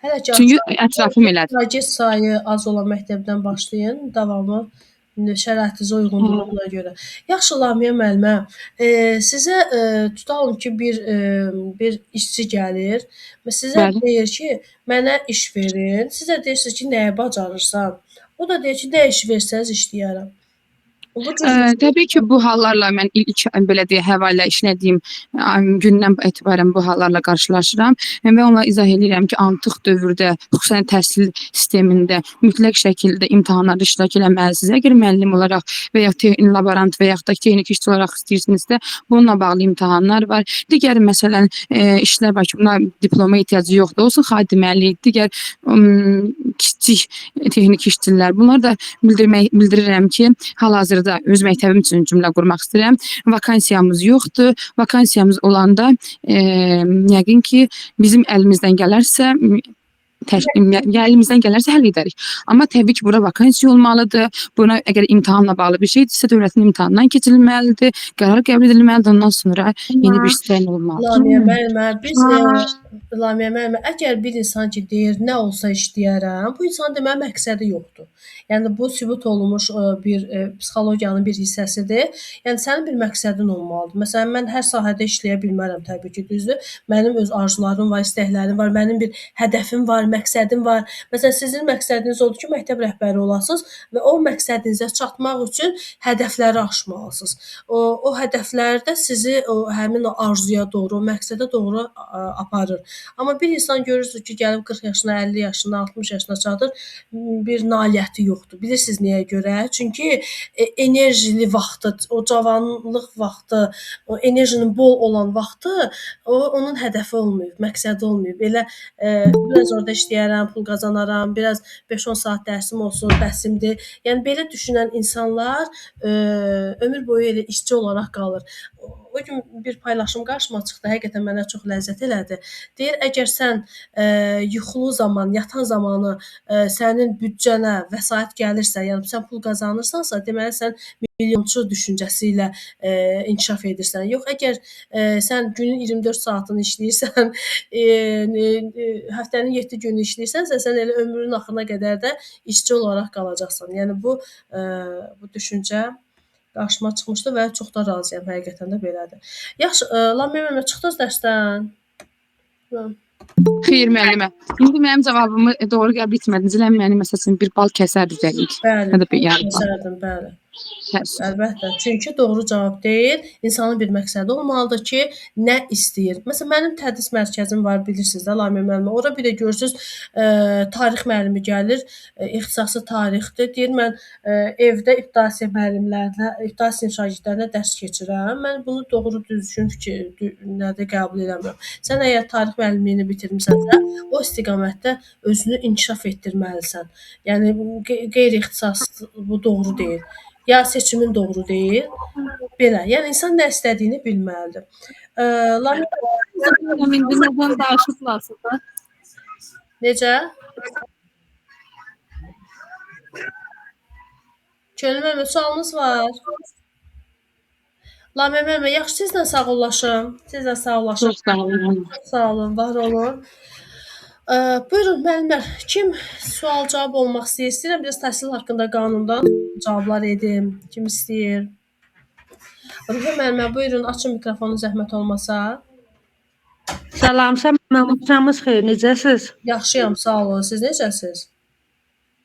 hələ ki,
Çünki ətrafım elədir.
şagird sayı az olan məktəbdən başlayın, davamı şəraitinizə uyğunluğuna görə. Yaxşı Lamiyə müəllimə, sizə tutalım ki, bir işçi gəlir və sizə
Bəli.
deyir ki, mənə iş verin. Siz də deyirsiniz ki, nəyə bacarırsan? O da deyir ki, nə iş versəniz işləyərəm. Bu
Təbii ki, bu hallarla mən ilk belə deyə həvalə işlədiyim gündən etibarən bu hallarla qarşılaşıram və onlara izah edirəm ki, artıq dövrdə xüsusən təhsil sistemində mütləq şəkildə imtahanlarda iştirak etməlisiniz. Əgər müəllim olaraq və ya laborant və ya da texnik işçi olaraq istəyirsinizsə, bununla bağlı imtahanlar var. Digər məsələn işlər var ki, buna diploma ehtiyacı yoxdur. Olsun xadiməlik, digər kiçik texnik işçilər. Bunları da bildirirəm ki, hal-hazırda öz məktəbim üçün cümlə qurmaq istəyirəm. Vakansiyamız yoxdur. Vakansiyamız olanda yəqin ki, bizim əlimizdən gələrsə həll edərik. Amma təbii ki, bura vakansiya olmalıdır. Buna əgər imtahanla bağlı bir şeydirsə, dövlətin imtahanından keçirilməlidir. Qərar qəbul edilməlidir. Ondan sonra yeni bir sistem olmalıdır.
Lamiyə müəllimə, əgər bir insan ki, deyir, nə olsa işləyərəm, bu insan deməli məqsədi yoxdur. Yəni bu sübut olunmuş bir psixologiyanın bir hissəsidir. Yəni sənin bir məqsədin olmalıdır. Məsələn, mən hər sahədə işləyə bilmərəm təbii ki, düzdür. Mənim öz arzularım var, istəklərim var, mənim bir hədəfim var, məqsədim var. Məsələn, sizin məqsədiniz odur ki, məktəb rəhbəri olasınız və o məqsədinizə çatmaq üçün hədəfləri aşmalısınız. O hədəflər də sizi həmin o arzuya doğru, o məqsədə doğru aparır. Amma bir insan görürsünüz ki, gəlib 40 yaşına, 50 yaşına, 60 yaşına çatır, bir nailiyyəti yoxdur. Bilirsiniz niyə görə? Çünki enerjili vaxtı, o cavanlıq vaxtı, o enerjinin bol olan vaxtı onun hədəfi olmayıb, məqsədi olmayıb. Elə biraz orada işləyərəm, pul qazanaram, biraz 5-10 saat dərsim olsun, bəsimdir. Yəni belə düşünən insanlar ömür boyu elə işçi olaraq qalır. O gün bir paylaşım qarşıma çıxdı, həqiqətən mənə çox ləzzət elədi. Deyir, əgər sən yuxulu zaman, yatan zamanı sənin büdcənə vəsait gəlirsə, yəni sən pul qazanırsansa, deməli sən milyonçu düşüncəsi ilə inkişaf edirsən. Yox, əgər sən günün 24 saatını işləyirsən, həftənin 7 günü işləyirsənsə, sən elə ömrünün axırına qədər də işçi olaraq qalacaqsan. Yəni bu düşüncə qarşıma çıxmışdı və çox da razıyam, həqiqətən də belədir. Yaxşı, Lamiyə müəllimə, çıxdınız dərsdən?
Xeyr müəllimə. İndi mənim cavabımı doğru qəbul etmədiniz. Elə mənim məsələn bir bal kəsərdi üzərik.
Bəli, kəsərdim, bəli. Əlbəttə. Çünki doğru cavab deyil. İnsanın bir məqsədi olmalıdır ki, nə istəyir. Məsələn, mənim tədris mərkəzim var, bilirsiniz də, Lamiyə müəllimə. Ora bir də görürsüz, tarix müəllimi gəlir, ixtisası tarixdir. Deyir, mən evdə ibtidai müəllimlərlə, ibtidai şagirdlərinə dərs keçirəm. Mən bunu doğru düzgün nədə qəbul eləmirəm. Sən əgər tarix müəllimliyini bitirmisənsə, o istiqamətdə özünü inkişaf etdirməlisən. Yəni qeyri-ixtisas bu doğru deyil. Ya seçimin doğru deyil. Belə. Yəni insan nə istədiyini bilməlidir.
Nədən danışıblarsa.
Necə? Könül müəllimə, sualınız var? Lamiyə müəllimə, yaxşı sizlə sağollaşım. Sizlə sağollaşım.
Çox sağ olun.
Sağ olun, var olun. Buyurun müəllimlər, kim sual-cavab olmaq istəyir? İstəyirəm biraz təhsil haqqında qanundan cavablar edim. Kim istəyir? Ruhiyyə müəllimə, buyurun, açın mikrofonu zəhmət olmasa.
Salam, axşamınız xeyir, necəsiz?
Yaxşıyam, sağ olun. Siz necəsiz?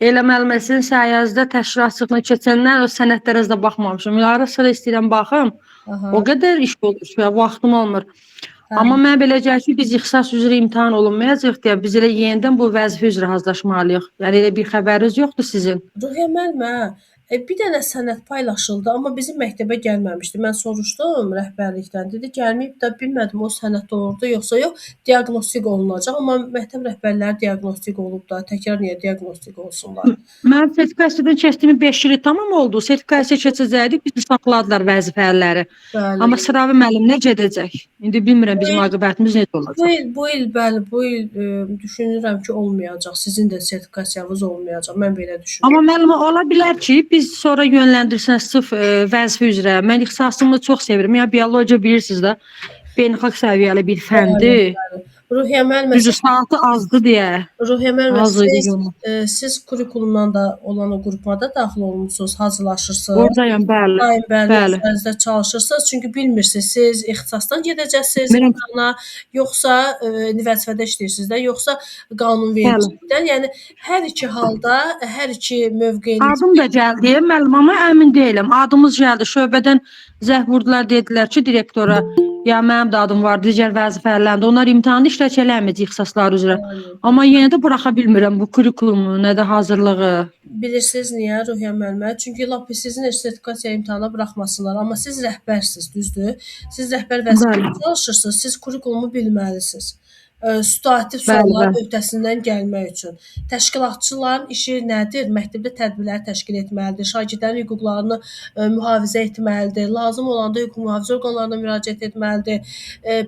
Elə müəllimə, sizin sayənizdə təşkilatçılıqla keçəndən o sənədlərə də baxmamışam. Ara sıra istəyirəm baxım. O qədər iş olur ki, vaxtım olmur. Amma mən belə gəlir ki, biz ixtisas üzrə imtahan olunmayacaq deyə biz elə yenidən bu vəzifə üzrə hazırlaşmalıyıq. Yəni elə bir xəbəriniz yoxdur sizin.
Ruhiyyə müəllimə, Bir dənə sənəd paylaşıldı, amma bizim məktəbə gəlməmişdi. Mən soruşdum rəhbərlikdən. Dedi gəlməyib də bilmədim o sənəd doğrudur yoxsa yox. Diaqnostik olunacaq, amma məktəb rəhbərləri diaqnostik olub da, təkrar niyə diaqnostik olsunlar?
Mən sertifikasiyadan keçdiyim 5 il tamam oldu. Sertifikasiya keçəcəkdik, bizi saxladılar vəzifəliləri.
Bəli.
Amma sıravi müəllim nə gedəcək? İndi bilmirəm bizim aqibətimiz necə olacaq.
Bu il düşünürəm ki, olmayacaq. Sizin də sertifikasiyanız olmayacaq. Mən belə düşünürəm.
Amma müəllimə ola bilər ki, biz sonra yönləndirsəz sırf vəzifə üzrə. Mən ixtisasımı çox sevirəm. Yəni biologiya bilirsiniz də, beynəlxalq səviyyəli bir fəndir.
Ruhiyyə müəllimə,
Düzü saatı azdı deyə.
Ruhiyyə müəllimə,
Az
siz kurikulumdan da olan o qrupuna da daxil olmusunuz, hazırlaşırsınız.
Oradayam, bəli.
Bəli. Özünüzdə çalışırsınız, çünki bilmirsiniz, siz ixtisasdan gedəcəksiniz imtahana, yoxsa vəzifədə işləyirsiniz də, yoxsa qanunvericilikdən. Yəni hər iki halda, hər iki mövqeyiniz.
Adım da gəldi, müəllim, amma əmin deyiləm. Adımız gəldi, şöbədən zəng vurdular, dedilər ki, direktora, ya mənim də adım var, digər vəzifələndə. Onlar imtahanı iştirak eləməyəcək ixtisaslar üzrə. Amma yenə də buraxa bilmirəm bu kurikulumu, nə də hazırlığı.
Bilirsiniz niyə Ruhiyyə müəllimə? Çünki lap sizin sertifikasiya imtahana buraxmasınlar, amma siz rəhbərsiniz, düzdür? Siz rəhbər vəzifəsində çalışırsınız, siz kurikulumu bilməlisiniz. Situativ suallar öhdəsindən gəlmək üçün. Təşkilatçıların işi nədir? Məktəbdə tədbirlər təşkil etməlidir, şagirdlərin hüquqlarını mühafizə etməlidir, lazım olanda hüquq mühafizə orqanlarına müraciət etməlidir,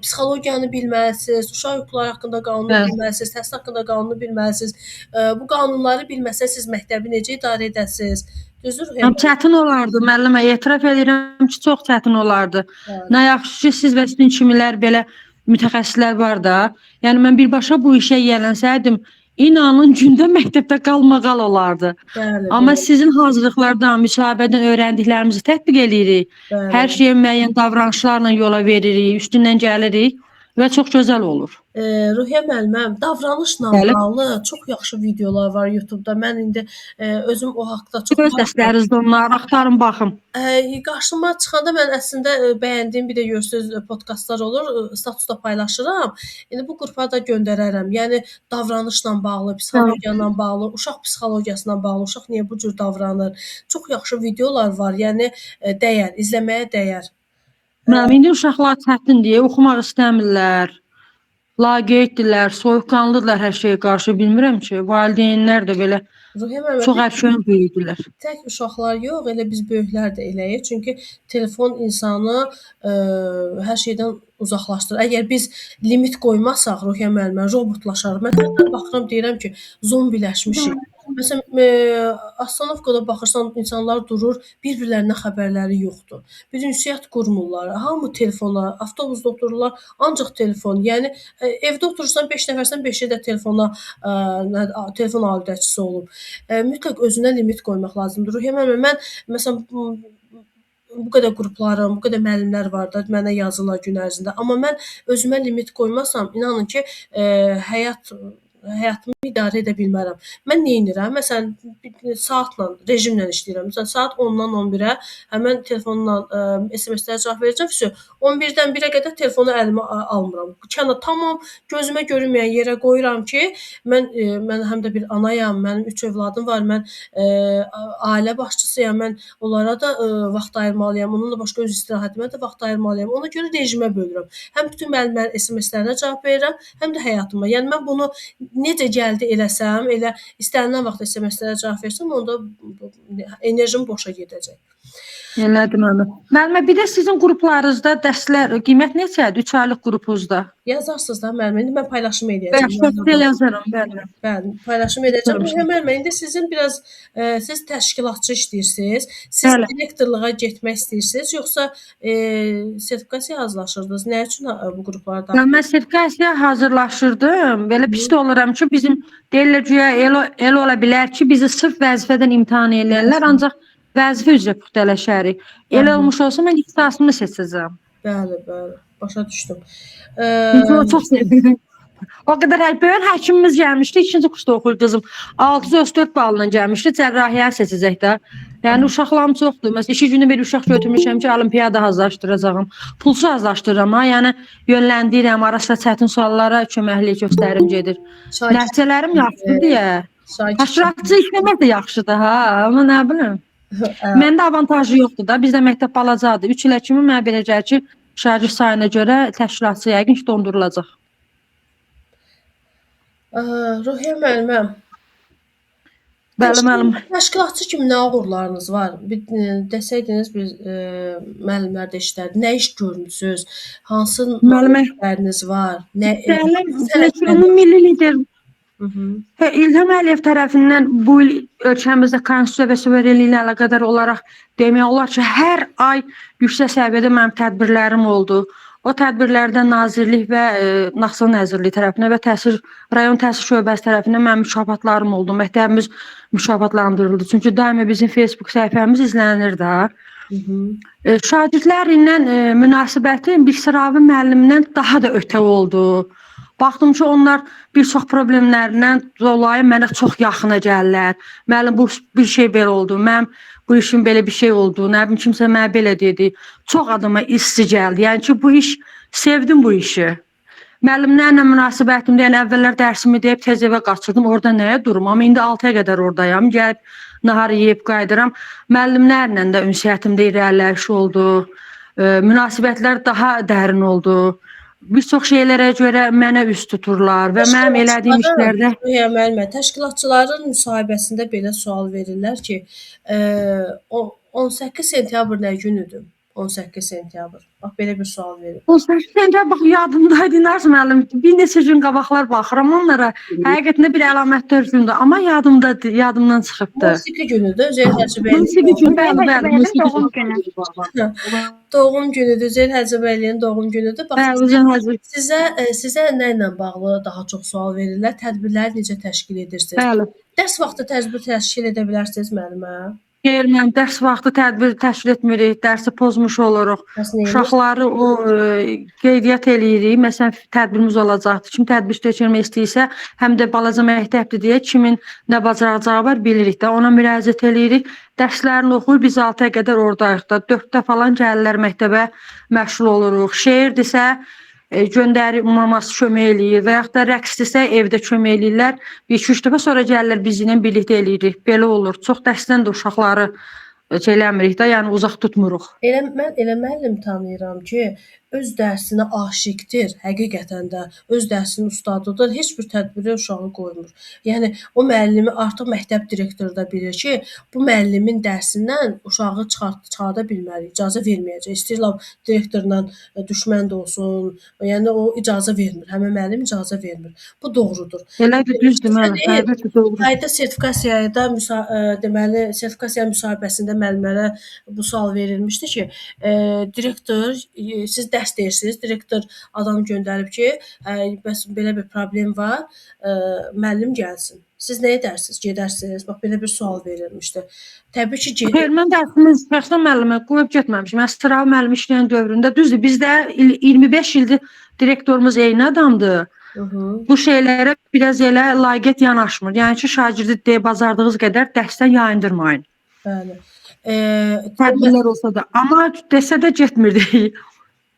psixologiyanı bilməlisiniz, uşaq hüquqları haqqında qanunu bilməlisiniz, təhsil haqqında qanunu bilməlisiniz. Bu qanunları bilməsəz siz məktəbi necə idarə edəsiniz? Düzdür?
Çətin olardı, müəllimə, etiraf edirəm ki, çox çətin olardı. Nə yaxşı ki, siz və sizin kimilər belə mütəxəssislər var da. Yəni mən birbaşa bu işə yiyələnsəydim, inanın gündə məktəbdə qalmaqal olardı. Amma sizin hazırlıqlardan, müsahibədən öyrəndiklərimizi tətbiq edirik. Hər şeyə müəyyən davranışlarla yola veririk, üstündən gəlirik və çox gözəl olur.
Ruhiyyə müəllimə, davranışla bağlı çox yaxşı videolar var YouTube-da. Mən indi özüm o haqqda çox
Öz dərslərinizdə onları axtarın, baxın.
Qarşıma çıxanda mən əslində bəyəndiyim bir də görürsüz podkastlar olur, statusda paylaşıram. İndi bu qrupa da göndərərəm. Yəni davranışla bağlı, psixologiya ilə bağlı, uşaq psixologiyasına bağlı, uşaq niyə bu cür davranır? Çox yaxşı videolar var. Yəni dəyər, izləməyə dəyər.
Mənim indi uşaqlar çətindir, oxumaq istəmirlər. Laqeyddirlər, soyuqqanlıdırlar hər şeyə qarşı, bilmirəm ki, valideynlər də belə çox əfşön böyüdülər.
Tək uşaqlar yox, elə biz böyüklər də eləyik. Çünki telefon insanı hər şeydən uzaqlaşdırır. Əgər biz limit qoymasaq, Ruhiyyə müəllimə, robotlaşarıq. Mən baxıram, deyirəm ki, zombiləşmişik. Məsələn, astanovkada baxırsan, insanlar durur, bir-birlərindən xəbərləri yoxdur. Bir ünsiyyət qurmurlar. Hamı telefona, avtobusda otururlar, ancaq telefon. Yəni evdə oturursan 5 nəfərsən, 5-i də telefon aludəçisi olub. Mütləq özünə limit qoymaq lazımdır. Ruhiyyə müəllimə, mən məsələn bu qədər qruplarım, bu qədər müəllimlər var da, mənə yazırlar gün ərzində. Amma mən özümə limit qoymasam, inanın ki, həyatımı idarə edə bilmərəm. Mən nə edirəm? Məsələn, saatla, rejimlə işləyirəm. Məsələn, saat 10-dan 11-ə həmən telefonla SMS-lərə cavab verəcəm. 11-dən 1-ə qədər telefonu əlimə almıram. Tamam, gözümə görünməyən yerə qoyuram ki, mən həm də bir anayam, mənim 3 övladım var, mən ailə başçısıyam, mən onlara da vaxt ayırmalıyam, onunla başqa öz istirahətimə də vaxt ayırmalıyam. Ona görə rejimə bölürəm. Həm bütün müəllimlərin SMS-lərinə cavab verirəm, həm də həyatıma. Yəni mən bunu necə gəldi eləsəm, elə istənilən vaxt SMS-lərə cavab versəm, onda enerjim boşa gedəcək.
Elədim onu. Müəllimə, bir də sizin qruplarınızda dərslər qiymət neçədir? 3 aylıq qrupunuzda?
Yazarsınız da müəllimə, indi mən paylaşım edəcəm.
Bəli, yazaram, bəli.
Bəli, paylaşım edəcəm. Müəllimə, indi sizin biraz siz təşkilatçı işləyirsiniz, siz direktorluğa getmək istəyirsiniz, yoxsa sertifikasiya hazırlaşırdınız? Nə üçün bu qruplarda?
Mən sertifikasiya hazırlaşırdım. Belə pis də oluram ki, bizim deyirlər ki, elə ola bilər ki, bizi sırf vəzifədən imtahan eləyərlər, ancaq vəzifə üzrə puxtələşərik. Elə olmuş olsa mən ixtisasımı seçəcəm.
Bəli, başa düşdüm.
Çox sevirdim. O qədər böyük həkimimiz gəlmişdi, 2-ci kursda oxuyur qızım. 604 balla gəlmişdi, cərrahiyyə seçəcək də. Yəni uşaqlarım çoxdur. Məsələn, 2 günü bir uşaq götürmüşəm ki, olimpiyada hazırlaşdıracağam. Pulsuz hazırlaşdırıram, yəni yönləndirirəm, arasında çətin suallara köməklik göstərim gedir. Nəticələrim yaxşıdır deyə. Həşratçı işləmək də yaxşıdır, ha, amma nə bilim. Məndə avantajı yoxdur da. Bizdə məktəb balacadır. 3 ilə kimi mənə belə gəlir ki, şagird sayına görə təşkilatçı yəqin ki, dondurulacaq.
Ruhiyyə müəlliməm,
Bəli, müəllim.
təşkilatçı kimi nə uğurlarınız var? Bir desəydiniz biz müəllimlər də işlədi. Nə iş görmüsüz? Hansı
Müəllimə
işləriniz var? Nə
ümumi lider
Hı -hı.
İlham Əliyev tərəfindən bu il ölkəmizdə konstitusiya və suverenliyi ilə əlaqədar olaraq demək olar ki, hər ay yüksək səviyyədə mənim tədbirlərim oldu. O tədbirlərdə Nazirlik və Naxçıvan Nəzirliyi tərəfindən və rayon təhsil şöbəsi tərəfindən mənim mükafatlarım oldu. Məktəbimiz mükafatlandırıldı. Çünki daima bizim Facebook səhifəmiz izlənir də. Şagirdlərlə münasibətim Bilsiravi müəllimdən daha da ötə oldu. Baxdım ki, onlar bir çox problemlərindən dolayı mənə çox yaxına gəlirlər. Müəllim, bu bir şey belə oldu. Mənim bu işin belə bir şey oldu. Nə bilim, kimsə mənə belə dedi. Çox adama isti gəldi. Yəni ki, bu iş, sevdim bu işi. Müəllimlərlə münasibətimdə, yəni əvvəllər dərsimi deyib tez evə qaçırdım. Orada nəyə durum? Amma indi 6-ya qədər oradayam. Gəlib, nahar yeyib qayıdıram. Müəllimlərlə də ünsiyyətimdə irəliləyiş oldu. Münasibətlər daha dərin oldu. Bir çox şeylərə görə mənə üst tuturlar və mənim elədiyim işlərdə...
Müəllimə, təşkilatçıların müsahibəsində belə sual verirlər ki, 18 sentyabr nə günüdür? 18 sentyabr. Bax, belə bir sual verir.
18 sentyabr, bax, yadımdaydı, Naz müəllim. Bir neçə gün qabaqlar baxıram onlara. Həqiqətində bir əlamətdar gündür, amma yadımdan çıxıbdır.
Musiqi günüdür, Zeyl Həcəbəyli.
Musiqi günü, bəli,
Doğum günü.
Doğum günüdür, Zeyl Həcəbəylinin doğum günüdür. Bax, sizə nə ilə bağlı daha çox sual verirlər? Tədbirləri necə təşkil edirsiniz?
Bəli.
Dərs vaxtı tədbir təşkil edə bilərsiniz müəllimə?
Xeyr, mən dərs vaxtı tədbir təşkil etmirik, dərsi pozmuş oluruq. Uşaqları o qeydiyyat eləyirik. Məsələn, tədbirimiz olacaqdır. Kim tədbir keçirmək istəyirsə, həm də balaca məktəbdir deyə kimin nə bacaracağı var bilirik də. Ona müraciət eləyirik. Dərslərini oxuyur, biz 6-ya qədər oradayıq da. 4-də falan gəlirlər məktəbə, məşğul oluruq. Şeirdirsə, göndərib maması kömək eləyir və yaxud da rəqsdirsə evdə kömək eləyirlər. Bir 2-3 dəfə sonra gəlirlər bizimlə birlikdə eləyirik. Belə olur. Çox dərsdən də uşaqları eləmirik də, yəni uzaq tutmuruq.
Mən elə müəllim tanıyıram ki, öz dərsinə aşiqdir, həqiqətən də öz dərsinin ustadıdır, heç bir tədbirə uşağı qoymur. Yəni o müəllimi artıq məktəb direktoru da bilir ki, bu müəllimin dərsindən uşağı çıxarda bilmərik, icazə verməyəcək. İstəyirlər direktorla düşmən də olsun, yəni o icazə vermir, həmin müəllim icazə vermir. Bu doğrudur.
Elədir, düzdür müəllim, əlbəttə doğrudur.
Qayda sertifikasiyada deməli sertifikasiya müsahibəsində müəllimlərə bu sual verilmişdi ki, direktor siz dərs deyirsiniz, direktor adam göndərib ki, bəs belə bir problem var, müəllim gəlsin. Siz nə edərsiniz? Gedərsiniz? Bax, belə bir sual verilmişdi. Təbii ki,
Xeyr, mən dərsimi şəxsən müəllimə qoyub getməmişim. Mən Sıravi müəllim işləyən dövründə, düzdür, bizdə 25 ildir direktorumuz eyni adamdır. Bu şeylərə biraz elə layiqiyyət yanaşmır. Yəni ki, şagirdi bacardığınız qədər dərsdən yayındırmayın.
Bəli.
Tədbirlər olsa da, amma desə də getmirdik.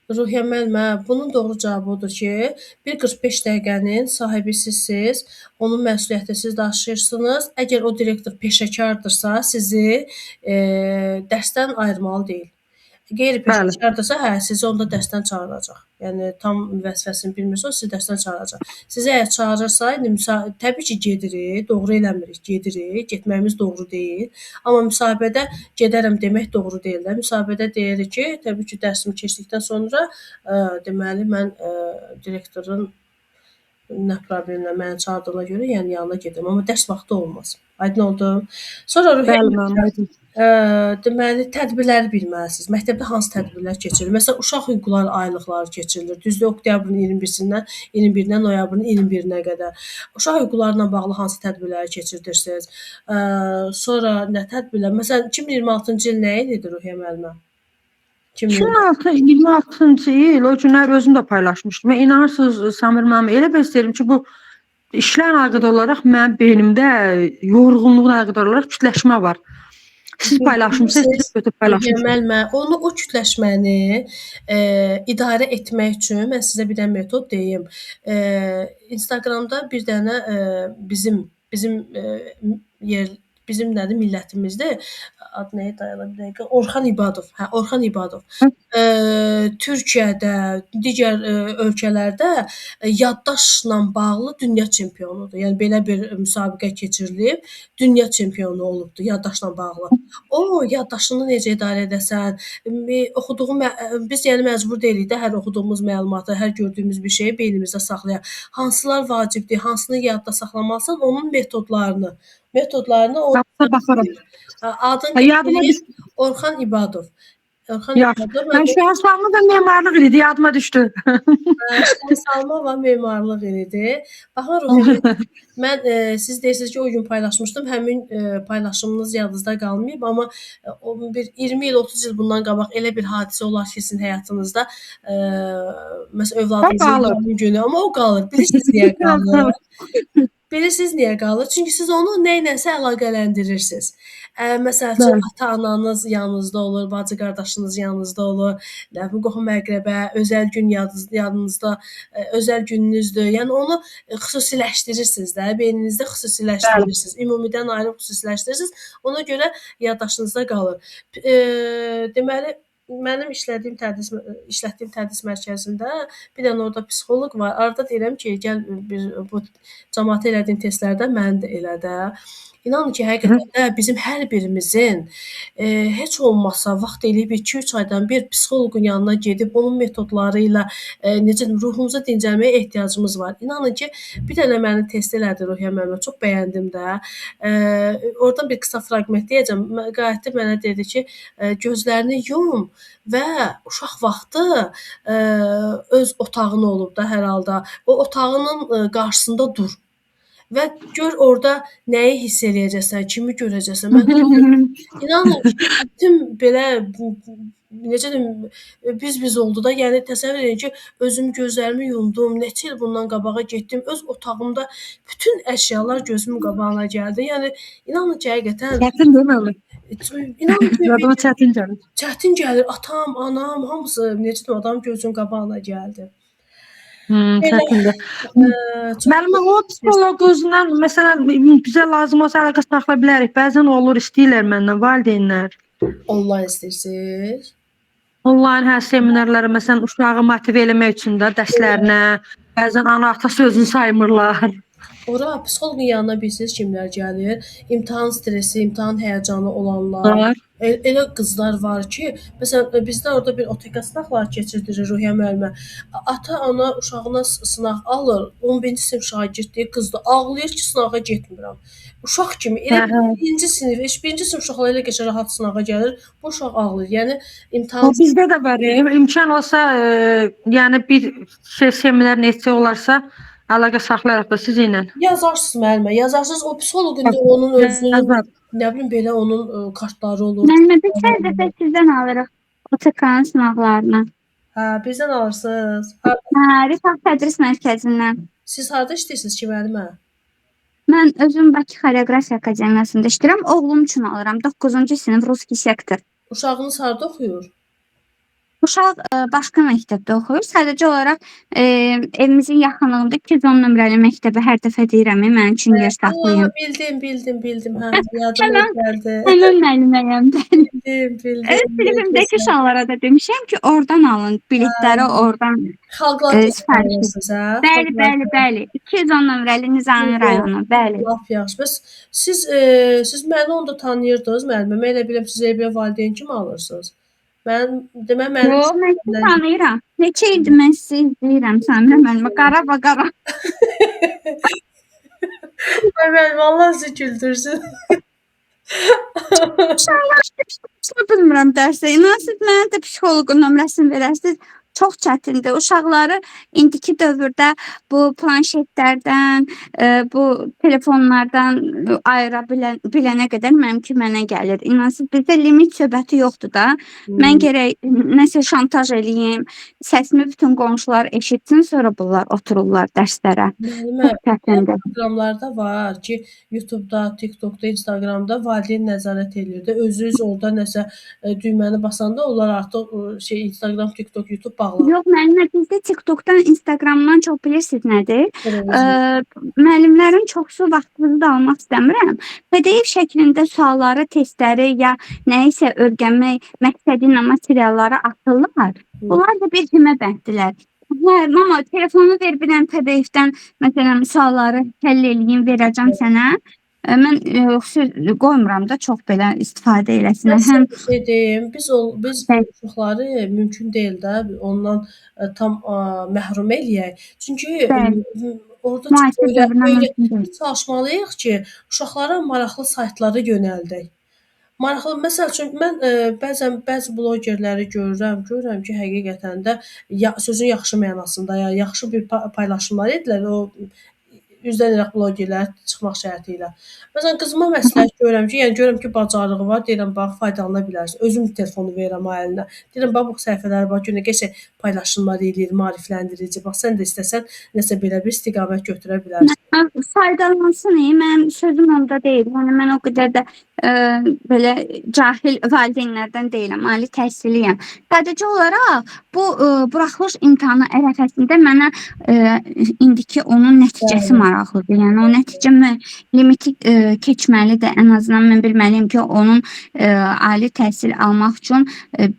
Ruhiyyə müəllimə, bunun doğru cavabı odur ki, bir 45 dəqiqənin sahibi sizsiz, onun məsuliyyəti siz daşıyırsınız. Əgər o direktor peşəkardırsa, sizi dərsdən ayırmalı deyil. Qeyri-peşəkardırsa, sizi onda dərsdən çağıracaq. Yəni tam vəzifəsini bilmirsə, o sizi dərsdən çağıracaq. Sizi əgər çağırırsa, indi təbii ki, gedirik, doğru eləmirik, gedirik, getməyimiz doğru deyil. Amma müsahibədə gedərəm demək doğru deyil də. Müsahibədə deyirik ki, təbii ki, dərsimi keçdikdən sonra deməli mən direktorun nə problemlə məni çağırdığına görə, yəni yanına gedirəm. Amma dərs vaxtı olmaz. Aydın oldu. Sonra deməli tədbirləri bilməlisiniz. Məktəbdə hansı tədbirlər keçirilir? Məsələn, uşaq hüquqları aylıqları keçirilir. Düzdür, oktyabrın 21-dən noyabrın 21-nə qədər. Uşaq hüquqlarına bağlı hansı tədbirləri keçirirsiniz? Sonra nə tədbirlər? Məsələn, 2026-cı il nə ildir Ruhiyyə müəllimə?
26-cı il o günlər özüm də paylaşmışdım. Və inanırsınız Samir müəllim, elə bir istəyirəm ki, bu işlərlə əlaqədar olaraq mənim beynimdə yorğunluğuna əlaqədar olaraq kütləşmə var. Siz paylaşmışsınız, siz götürüb paylaşmışsınız.
Onu o kütləşməni idarə etmək üçün mən sizə bir dənə metod deyim. Instagramda bir dənə bizim bizim nədir millətimizdə adı nəyə dayanır bir dəqiqə Orxan İbadov. Hə, Orxan İbadov. Türkiyədə, digər ölkələrdə yaddaşla bağlı dünya çempionudur. Yəni belə bir müsabiqə keçirilib, dünya çempionu olubdu yaddaşla bağlı. O yaddaşını necə idarə edəsən, oxuduğum biz yəni məcbur deyilik də hər oxuduğumuz məlumatı, hər gördüyümüz bir şeyi beynimizdə saxlayaq. Hansılar vacibdir, hansını yadda saxlamalısan, onun metodlarını o
Baxaram.
adını
Yadıma
deyir Orxan İbadov. Orxan
Yaxşı.
İbadov
Mən şu an sualım da memarlıq idi, yadıma düşdü.
Salma memarlıq idi. Baxın Ruhiyyə, mən siz deyirsiniz ki, o gün paylaşmışdım. Həmin paylaşımınız yadınızda qalmayıb, amma o bir 20 il, 30 il bundan qabaq elə bir hadisə olar ki, sizin həyatınızda məsələn övladınızın doğum günü, amma o qalır. Bilirsiniz niyə qalır? Bilirsiniz niyə qalır? Çünki siz onu nə iləsə əlaqələndirirsiniz. Məsəl üçün ata-ananız yanınızda olur, bacı-qardaşınız yanınızda olur, nə bilim qohum-əqrəbə, özəl gün yadınızda, özəl gününüzdür. Yəni onu xüsusiləşdirirsiniz də, beyninizdə xüsusiləşdirirsiniz. Ümumidən ayrı xüsusiləşdirirsiniz. Ona görə yaddaşınızda qalır. Deməli mənim işlətdiyim tədris mərkəzində bir dənə orada psixoloq var. Arada deyirəm ki, gəl bir bu cəmaətə elədiyin testlərdən məni də elə də. İnanın ki, həqiqətən də bizim hər birimizin heç olmasa vaxt eləyib 2-3 aydan bir psixoloqun yanına gedib onun metodları ilə necə ruhumuza dincəlməyə ehtiyacımız var. İnanın ki, bir dənə məni test elədi Ruhiyyə müəllimə, çox bəyəndim də. Oradan bir qısa fraqment deyəcəm. Qayıtdı mənə dedi ki, gözlərini yum və uşaq vaxtı öz otağın olub da hər halda. O otağının qarşısında dur. Və gör orada nəyi hiss eləyəcəksən, kimi görəcəksən. Mən inanın ki, bütün belə necə deyim, biz oldu da. Yəni təsəvvür edin ki, özüm gözlərimi yumdum, neçə il bundan qabağa getdim. Öz otağımda bütün əşyalar gözümün qabağına gəldi. Yəni inanın ki, həqiqətən
Çətin deyil.
İnanın ki,
Yadıma çətin gəlir.
çətin gəlir. Atam, anam, hamısı necə deyim, adam gözünün qabağına gəldi.
Çətindir. Müəllimə, o psixoloq özündən, məsələn, bizə lazım olsa əlaqə saxlaya bilərik. Bəzən olur, istəyirlər məndən valideynlər.
Onlayn istəyirsiniz?
Onlayn hə seminarlara, məsələn, uşağı motivə eləmək üçün də dərslərinə, bəzən ana-ata sözünü saymırlar.
Ora psixoloqun yanına bilirsiniz kimlər gəlir? İmtahan stresi, imtahan həyəcanı olanlar. Elə qızlar var ki, məsələn, bizdə orada bir OTK sınaqları keçirdirir Ruhiyyə müəllimə. Ata-ana uşağına sınaq alır, 11-ci sinif şagirdliyi qızdır. Ağlayır ki, sınağa getmirəm. Uşaq kimi elə birinci sinif, birinci sinif uşaqlar elə keçə rahat sınağa gəlir, bu uşaq ağlayır. Yəni imtahan
Bizdə də var. İmkan olsa, yəni bir seminar neçə olarsa, əlaqə saxlayaraq da sizinlə.
yazarsınız müəllimə, yazarsınız. O psixoloqun da onun özünün nə bilim belə onun kartları olur.
Müəllimə, biz hər dəfə sizdən alırıq OTK-nın sınaqlarını.
Hə, bizdən alırsınız.
Rifah Tədris Mərkəzindən.
Siz harda işləyirsiniz ki, müəllimə?
Mən özüm Bakı Xoreografiya Akademiyasında işləyirəm. Oğlum üçün alıram. 9-cu sinif Ruski sektor.
Uşağınız harda oxuyur?
Uşaq başqa məktəbdə oxuyur. Sadəcə olaraq evimizin yaxınlığında 210 nömrəli məktəbə hər dəfə deyirəm, mənim üçün yer saxlayın.
Bildim. Hə, yadıma gəldi.
Həmin müəlliməyəm.
Bildim.
Sinifimdəki uşaqlara da demişəm ki, oradan alın biletləri, oradan.
Xalqlar alırsınız, hə?
Bəli. 210 nömrəli Nizami rayonu, bəli.
Lap yaxşı. Bəs siz məni onda tanıyırdınız, müəllimə. Mən elə biləm siz elə valideyn kimi alırsınız. Mən
sizi tanıyıram. Neçə ildir mən sizi izləyirəm, Səmirə müəllimə. Qara.
Ay müəllimə, Allah sizi güldürsün.
Bilmirəm dərsə. İnan siz mənə də psixoloqun nömrəsini verərsiniz. Çox çətindir. Uşaqları indiki dövrdə bu planşetlərdən, bu telefonlardan ayıra bilənə qədər mənim ki, mənə gəlir. İnansız, bizdə limit söhbəti yoxdur da. Mən gərək nəsə şantaj eləyim, səsimi bütün qonşular eşitsin, sonra bunlar otururlar dərslərə. Çox çətindir.
Proqramlarda var ki, YouTube-da, TikTok-da, Instagram-da valideyn nəzarət edir də. Özünüz orada nəsə düyməni basanda onlar artıq Instagram, TikTok, YouTube bağlı.
Yox, müəllimə bizdə TikTokdan, Instagramdan çox bilirsiniz nədir?
Televizyon.
Müəllimlərin çoxsu vaxtınızı da almaq istəmirəm. PDF şəklində sualları, testləri ya nə isə öyrənmək məqsədi ilə materialları atırlar. Bunlar da bir himə bənddirlər. Hə, mama, telefonu ver bir dənə PDF-dən məsələn sualları həll eləyim, verəcəm sənə. Mən xüsusi qoymuram da çox belə istifadə eləsinlər.
Mən sizə
Həm
bir şey deyim. Biz uşaqları mümkün deyil də ondan tam məhrum eləyək. Çünki
bəli,
orada
müasir dövrdən mümkün deyil.
biz çalışmalıyıq ki, uşaqlara maraqlı saytlara yönəldək. Maraqlı, məsəl üçün mən bəzən bəzi blogerləri görürəm ki, həqiqətən də sözün yaxşı mənasında ya yaxşı bir paylaşımlar edirlər o üzdən iraq blogerlər çıxmaq şərti ilə. Məsələn, qızıma məsləhət görürəm ki, yəni görürəm ki, bacarığı var, deyirəm bax faydalana bilərsən. Özüm telefonu verirəm əlinə. Deyirəm bax bu səhifələr var, günə qəşəng paylaşımlar eləyir, maarifləndirici. Bax sən də istəsən nəsə belə bir istiqamət götürə bilərsən.
Faydalansın, mənim sözüm onda deyil. Yəni mən o qədər də belə cahil valideynlərdən deyiləm, ali təhsilliyəm. Sadəcə olaraq bu buraxılış imtahanı ərəfəsində mənə indiki onun nəticəsi maraqlıdır. Yəni o nəticə limiti keçməlidir. Ən azından mən bilməliyəm ki, onun ali təhsil almaq üçün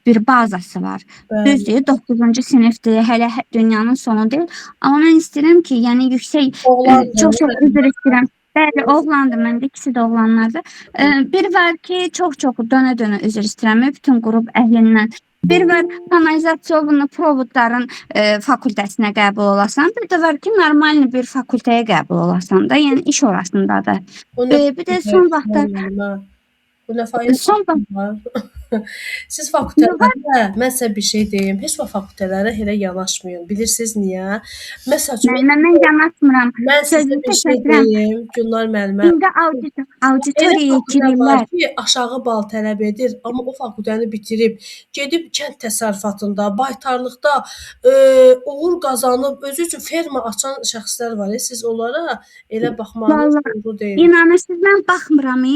bir bazası var. Düzdür, 9-cu sinifdir, hələ dünyanın sonu deyil. Amma mən istəyirəm ki, yəni yüksək çox üzr istəyirəm. Bəli, oğlandır, məndə ikisi də oğlanlardır. Bir var ki, çox dönə-dönə üzr istəyirəm bütün qrup əhlindən. Bir var kanalizasiyonu provodların fakültəsinə qəbul olasan, bir də var ki, normal bir fakültəyə qəbul olasan da, yəni iş orasındadır. Bir də son vaxtda
Bu nə fayda var? Siz fakültələrdə, mən sizə bir şey deyim, heç vaxt fakültələrə elə yanaşmayın. Bilirsiniz niyə? Məsəl üçün,
mən yanaşmıram.
mən sizə bir şey deyim, Gülnar müəllimə.
İndi auditoriyaya girirlər.
Ki, aşağı bal tələb edir, amma o fakültəni bitirib, gedib kənd təsərrüfatında, baytarlıqda uğur qazanıb, özü üçün ferma açan şəxslər var. Siz onlara elə baxmağınız doğru deyil.
İnanırsınız, mən baxmıram.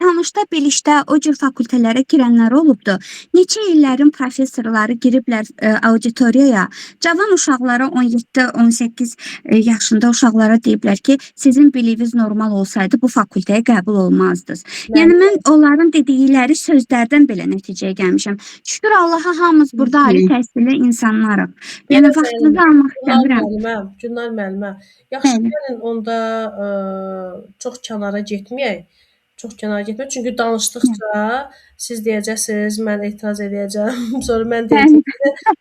Tanışda, bilişdə o cür fakültələrə girənlər olubdu. Neçə illərin professorları giriblər auditoriyaya. Cavan uşaqlara 17-18 yaşında uşaqlara deyiblər ki, sizin biliyiniz normal olsaydı bu fakültəyə qəbul olmazdınız. Yəni mən onların dedikləri sözlərdən belə nəticəyə gəlmişəm. Şükür Allaha hamımız burada ali təhsilli insanlarıq. Yəni vaxtınızı almaq istəmirəm.
Gülnar müəllimə, yaxşı gəlin onda çox kənara getməyək. Çünki danışdıqca siz deyəcəksiniz, mən etiraz edəcəm. Sonra mən deyəcəm ki,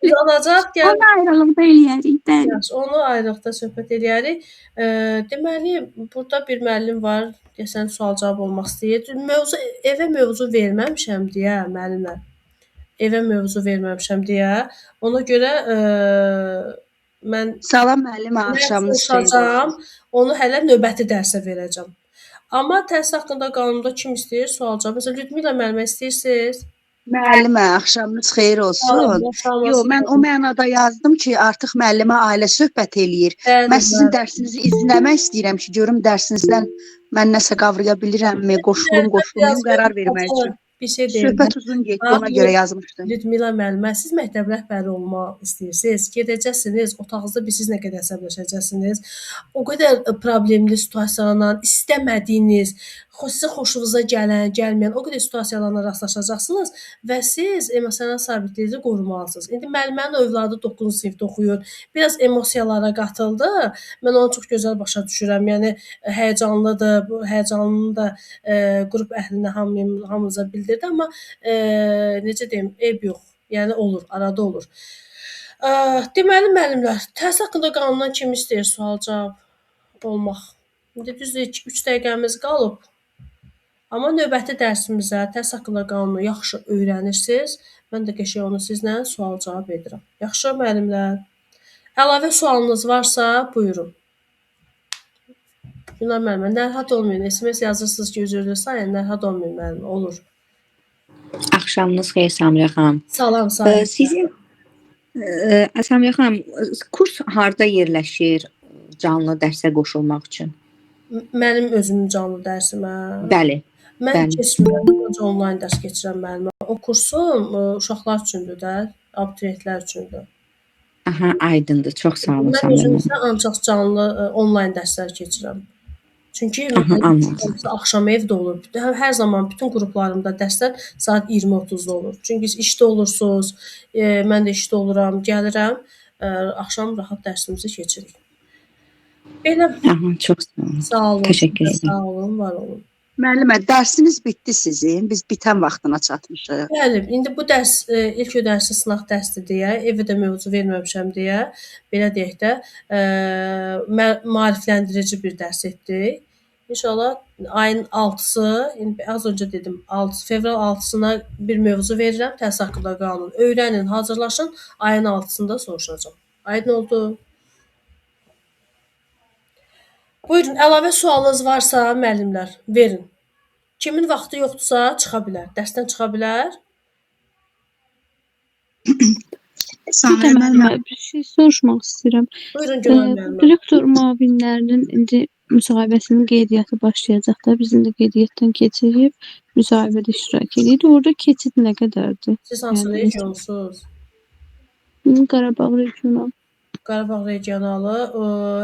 uzanacaq.
Onu ayrılıqda eləyərik.
Yaxşı, onu ayrılıqda söhbət eləyərik. Deməli, burada bir müəllim var, deyəsən sual-cavab olmaq istəyir. Evə mövzu verməmişəm deyə müəllimlər. Ona görə mən
Salam müəllimə, axşamınız xeyir olsun.
Onu hələ növbəti dərsə verəcəm. Amma təhsil haqqında qanunda kim istəyir sual-cavab? Məsələn, Lüdmila müəllimə istəyirsiniz?
Müəllimə, axşamınız xeyir olsun. Yox, mən o mənada yazdım ki, artıq müəllimə ailə söhbət eləyir. Mən sizin dərsinizi izləmək istəyirəm ki, görüm dərsinizdən mən nəsə qavraya bilirəmmi, qoşulum, qərar vermək üçün. Söhbət uzun getdi, ona görə yazmışdım.
Lüdmila müəllimə, siz məktəb rəhbəri olmaq istəyirsiniz, gedəcəksiniz, otağınızda siz nə qədər əsəbləşəcəksiniz. O qədər problemli situasiyalarla, istəmədiyiniz, sizin xoşunuza gələn, gəlməyən o qədər situasiyalarla rastlaşacaqsınız və siz emosional sabitliyinizi qorumalısınız. İndi müəllimənin övladı 9-cu sinifdə oxuyur. Biraz emosiyalara qatıldı. Mən onu çox gözəl başa düşürəm. Yəni həyəcanlıdır. Bu həyəcanını da qrup əhlinə hamımıza bildirdi, amma necə deyim, eyb yox. Yəni olur, arada olur. Deməli müəllimlər, təhsil haqqında qanundan kim istəyir sual-cavab olmaq? İndi düzdür 3 dəqiqəmiz qalıb. Amma növbəti dərsimizə təhsil haqqında qanunu yaxşı öyrənirsiniz. Mən də qəşəng onu sizlə sual-cavab edirəm. Yaxşı müəllimlər? Əlavə sualınız varsa, buyurun. Gülnar müəllimə, narahat olmayın. SMS yazırsınız ki, üzrlü sayın, narahat olmayın müəllimə, olur.
Axşamınız xeyir Samira xanım.
Salam, sayın.
Sizin Samira xanım, kurs harda yerləşir canlı dərsə qoşulmaq üçün?
Mənim özümün canlı dərsimə.
Bəli.
Mən keçmirəm, onlayn dərs keçirəm müəllimə. O kursum uşaqlar üçündür də, abituriyentlər üçündür.
Aha, aydındır. Çox sağ olun
Mən
Samira
özüm
müəllimə.
isə ancaq canlı onlayn dərslər keçirəm. Çünki
Aha, anladım.
axşam evdə olur. Hər zaman bütün qruplarımda dərslər saat 20:30-da olur. Çünki siz işdə olursunuz, mən də işdə oluram, gəlirəm, axşam rahat dərsimizi keçirik. Belə.
Aha, çox sağ olun.
Sağ olun.
Təşəkkür edirəm.
Sağ olun, var olun.
Müəllimə, dərsiniz bitdi sizin. Biz bitən vaxtına çatmışıq.
Bəli, indi bu dərs ilk dərsi sınaq dərsidir deyə, evə də mövzu verməmişəm deyə, belə deyək də, maarifləndirici bir dərs etdik. İnşallah ayın 6-sı, indi az öncə dedim, fevral 6-sına bir mövzu verirəm, təhsil haqqında qanun. Öyrənin, hazırlaşın, ayın 6-sında soruşacağam. Aydın oldu? Buyurun, əlavə sualınız varsa müəllimlər, verin. Kimin vaxtı yoxdursa çıxa bilər, dərsdən çıxa bilər.
Samira müəllimə,
Bir şey soruşmaq istəyirəm.
Buyurun Günay müəllimə.
Direktor müavinlərinin indi müsahibəsinin qeydiyyatı başlayacaq da, bizim də qeydiyyatdan keçirib müsahibədə iştirak edirik. Orada keçid nə qədərdir?
Siz hansı
Yəni,
regionsunuz?
Qarabağ regionu.
Qarabağ regionalı,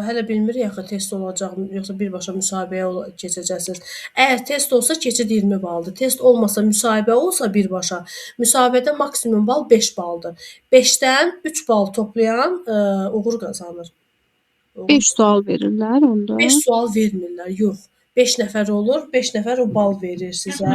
hələ bilmirik axı test olacaq, yoxsa birbaşa müsahibəyə keçəcəksiniz. Əgər test olsa keçid 20 baldır. Test olmasa, müsahibə olsa birbaşa, müsahibədə maksimum bal 5 baldır. 5-dən 3 bal toplayan uğur qazanır.
5 sual verirlər onda.
5 sual vermirlər, yox. 5 nəfər olur, 5 nəfər o bal verir sizə.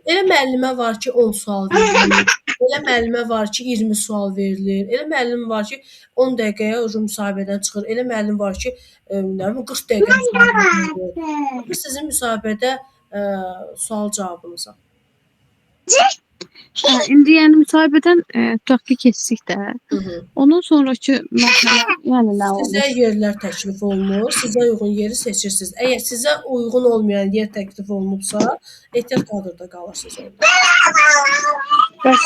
Elə müəllimə var ki, 10 sual verilir. Elə müəllimə var ki, 20 sual verilir. Elə müəllim var ki, 10 dəqiqəyə müsahibədən çıxır. Elə müəllim var ki, nə bilim 40 dəqiqə müsahibə verir. Bu sizin müsahibədə sual cavabınıza.
İndi yəni müsahibədən tutaq ki, keçsik də. Ondan sonrakı mərhələ yəni nə olur?
Sizə yerlər təklif olunur, sizə uyğun yeri seçirsiniz. Əgər sizə uyğun olmayan yer təklif olunubsa, ehtiyat kadrda qalırsınız orada.
Bəs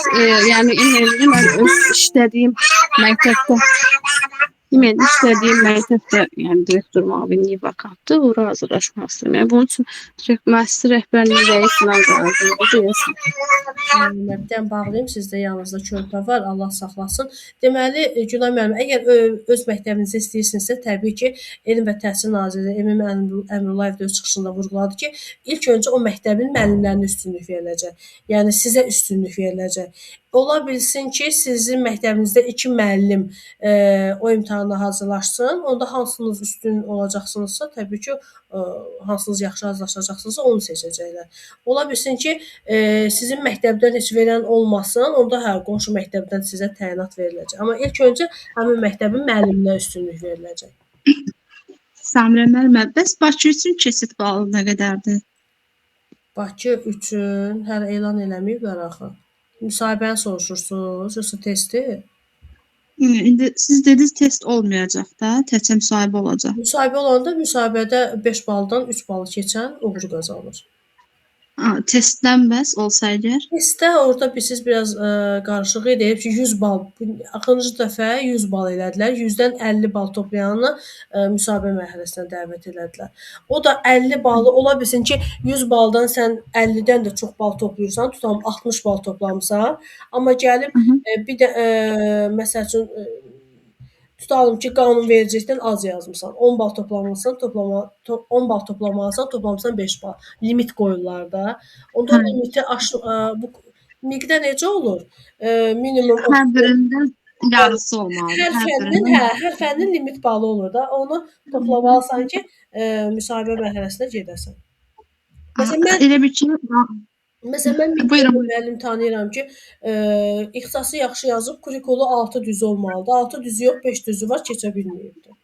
yəni ümumi mən öz işlədiyim məktəbdə yəni direktor müavinliyi vakantdır, ora hazırlaşmaq istəyirəm. Yəni bunun üçün müəssisə rəhbərliyi rəisindən lazımdır deyəsən.
Məktəbdən bağlayım, sizdə yanınızda körpə var, Allah saxlasın. Deməli, Günay müəllim, əgər öz məktəbinizi istəyirsinizsə, təbii ki, Elm və Təhsil Naziri Emin Əmrullayev də öz çıxışında vurğuladı ki, ilk öncə o məktəbin müəllimlərinə üstünlük veriləcək. Yəni sizə üstünlük veriləcək. Ola bilsin ki, sizin məktəbinizdə 2 müəllim o imtahana hazırlaşsın. Onda hansınız üstün olacaqsınızsa, təbii ki, hansınız yaxşı hazırlaşacaqsınızsa onu seçəcəklər. Ola bilsin ki, sizin məktəbdən heç verən olmasın, onda hə, qonşu məktəbdən sizə təyinat veriləcək. Amma ilk öncə həmin məktəbin müəlliminə üstünlük veriləcək.
Samira müəllimə, bəs Bakı üçün keçid balı nə qədərdir?
Bakı üçün hələ elan eləməyiblər axı. Müsahibəni soruşursunuz, yoxsa testi?
İndi siz dediniz test olmayacaq da, təkcə müsahibə olacaq.
Müsahibə olanda müsahibədə 5 baldan 3 balı keçən uğur qazanır.
Testdən bəs olsa əgər?
Testdə orada bilirsiniz biraz qarışıq idi. Ki 100 bal, axırıncı dəfə 100 bal elədilər. 100-dən 50 bal toplayanı müsahibə mərhələsinə dəvət elədilər. O da 50 balı ola bilsin ki, 100 baldan sən 50-dən də çox bal toplayırsan, tutalım 60 bal toplamısan, amma gəlib bir də məsəl üçün tutalım ki, qanunvericilikdən az yazmısan. 10 bal toplamısan, 10 bal toplamalısan, toplamısan 5 bal. Limit qoyurlar da. Onda limiti bu miqdar necə olur? Minimum
hər birindən yarısı olmalıdır.
Hər fəndən limit balı olur da. Onu toplamalısan ki, müsahibə mərhələsinə gedəsən.
Elə bir ki,
Məsələn, mən müəllim tanıyıram ki, ixtisası yaxşı yazıb, kurikulu 6 düzü olmalıdır. 6 düzü yox, 5 düzü var, keçə bilməyibdir.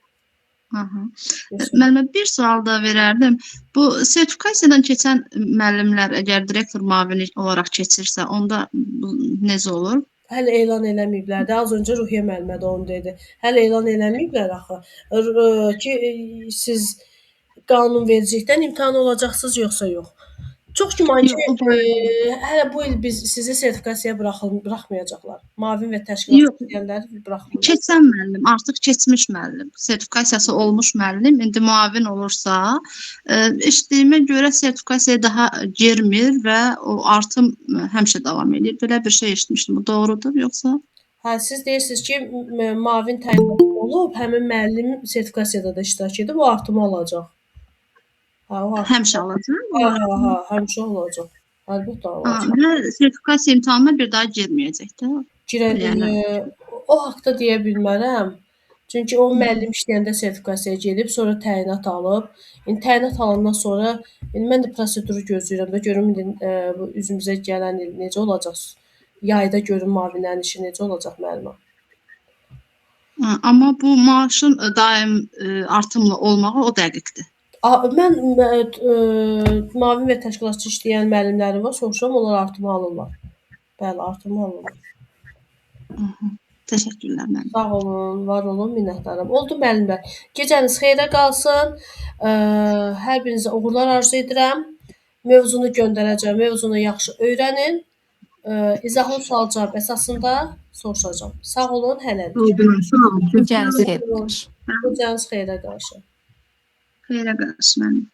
Müəllimə, bir sual da verərdim. Bu sertifikasiyadan keçən müəllimlər əgər direktor müavini olaraq keçirsə, onda necə olur?
Hələ elan eləməyiblər də. Az öncə Ruhiyyə müəllimə də onu dedi. Hələ elan eləməyiblər axı. Ki siz qanunvericilikdən imtahan olacaqsınız yoxsa yox. Çox güman ki, hələ bu il biz sizi sertifikasiyaya buraxmayacaqlar. Müavin və təşkilat edənləri buraxmırlar.
Keçən müəllim, artıq keçmiş müəllim, sertifikasiyası olmuş müəllim, indi müavin olursa, eşitdiyimə görə sertifikasiya daha girmir və o artım həmişə davam edir. Belə bir şey eşitmişdim. Bu doğrudur yoxsa?
Hə, siz deyirsiniz ki, müavin təyinat olub, həmin müəllim sertifikasiyada da iştirak edib, o artımı alacaq. Hə, o artım.
Həmişə alacaq.
Hə, həmişə olacaq. Əlbəttə alacaq.
Və sertifikasiya imtahanına bir daha girməyəcək də.
O haqda deyə bilmərəm. Çünki o müəllim işləyəndə sertifikasiyaya gedib, sonra təyinat alıb. İndi təyinat alandan sonra mən də proseduru gözləyirəm də görüm indi bu üzümüzə gələn il necə olacaq? Yayda görüm müavinlərin işi necə olacaq müəllimə.
Amma bu maaşın daim artımlı olmağı o dəqiqdir.
Mən müavin və təşkilatçı işləyən müəllimlərim var, soruşuram, onlar artımı alırlar. Bəli, artımı alırlar.
Təşəkkürlər müəllim.
Sağ olun, var olun, minnətdaram. Oldu müəllimlər. Gecəniz xeyrə qalsın. Hər birinizə uğurlar arzu edirəm. Mövzunu göndərəcəm. Mövzunu yaxşı öyrənin. İzahlı sual cavab əsasında soruşacağam. Sağ olun, hələlik.
Gecəniz xeyir.
Gecəniz xeyrə qarşı.
Xeyrə qalsın müəllim.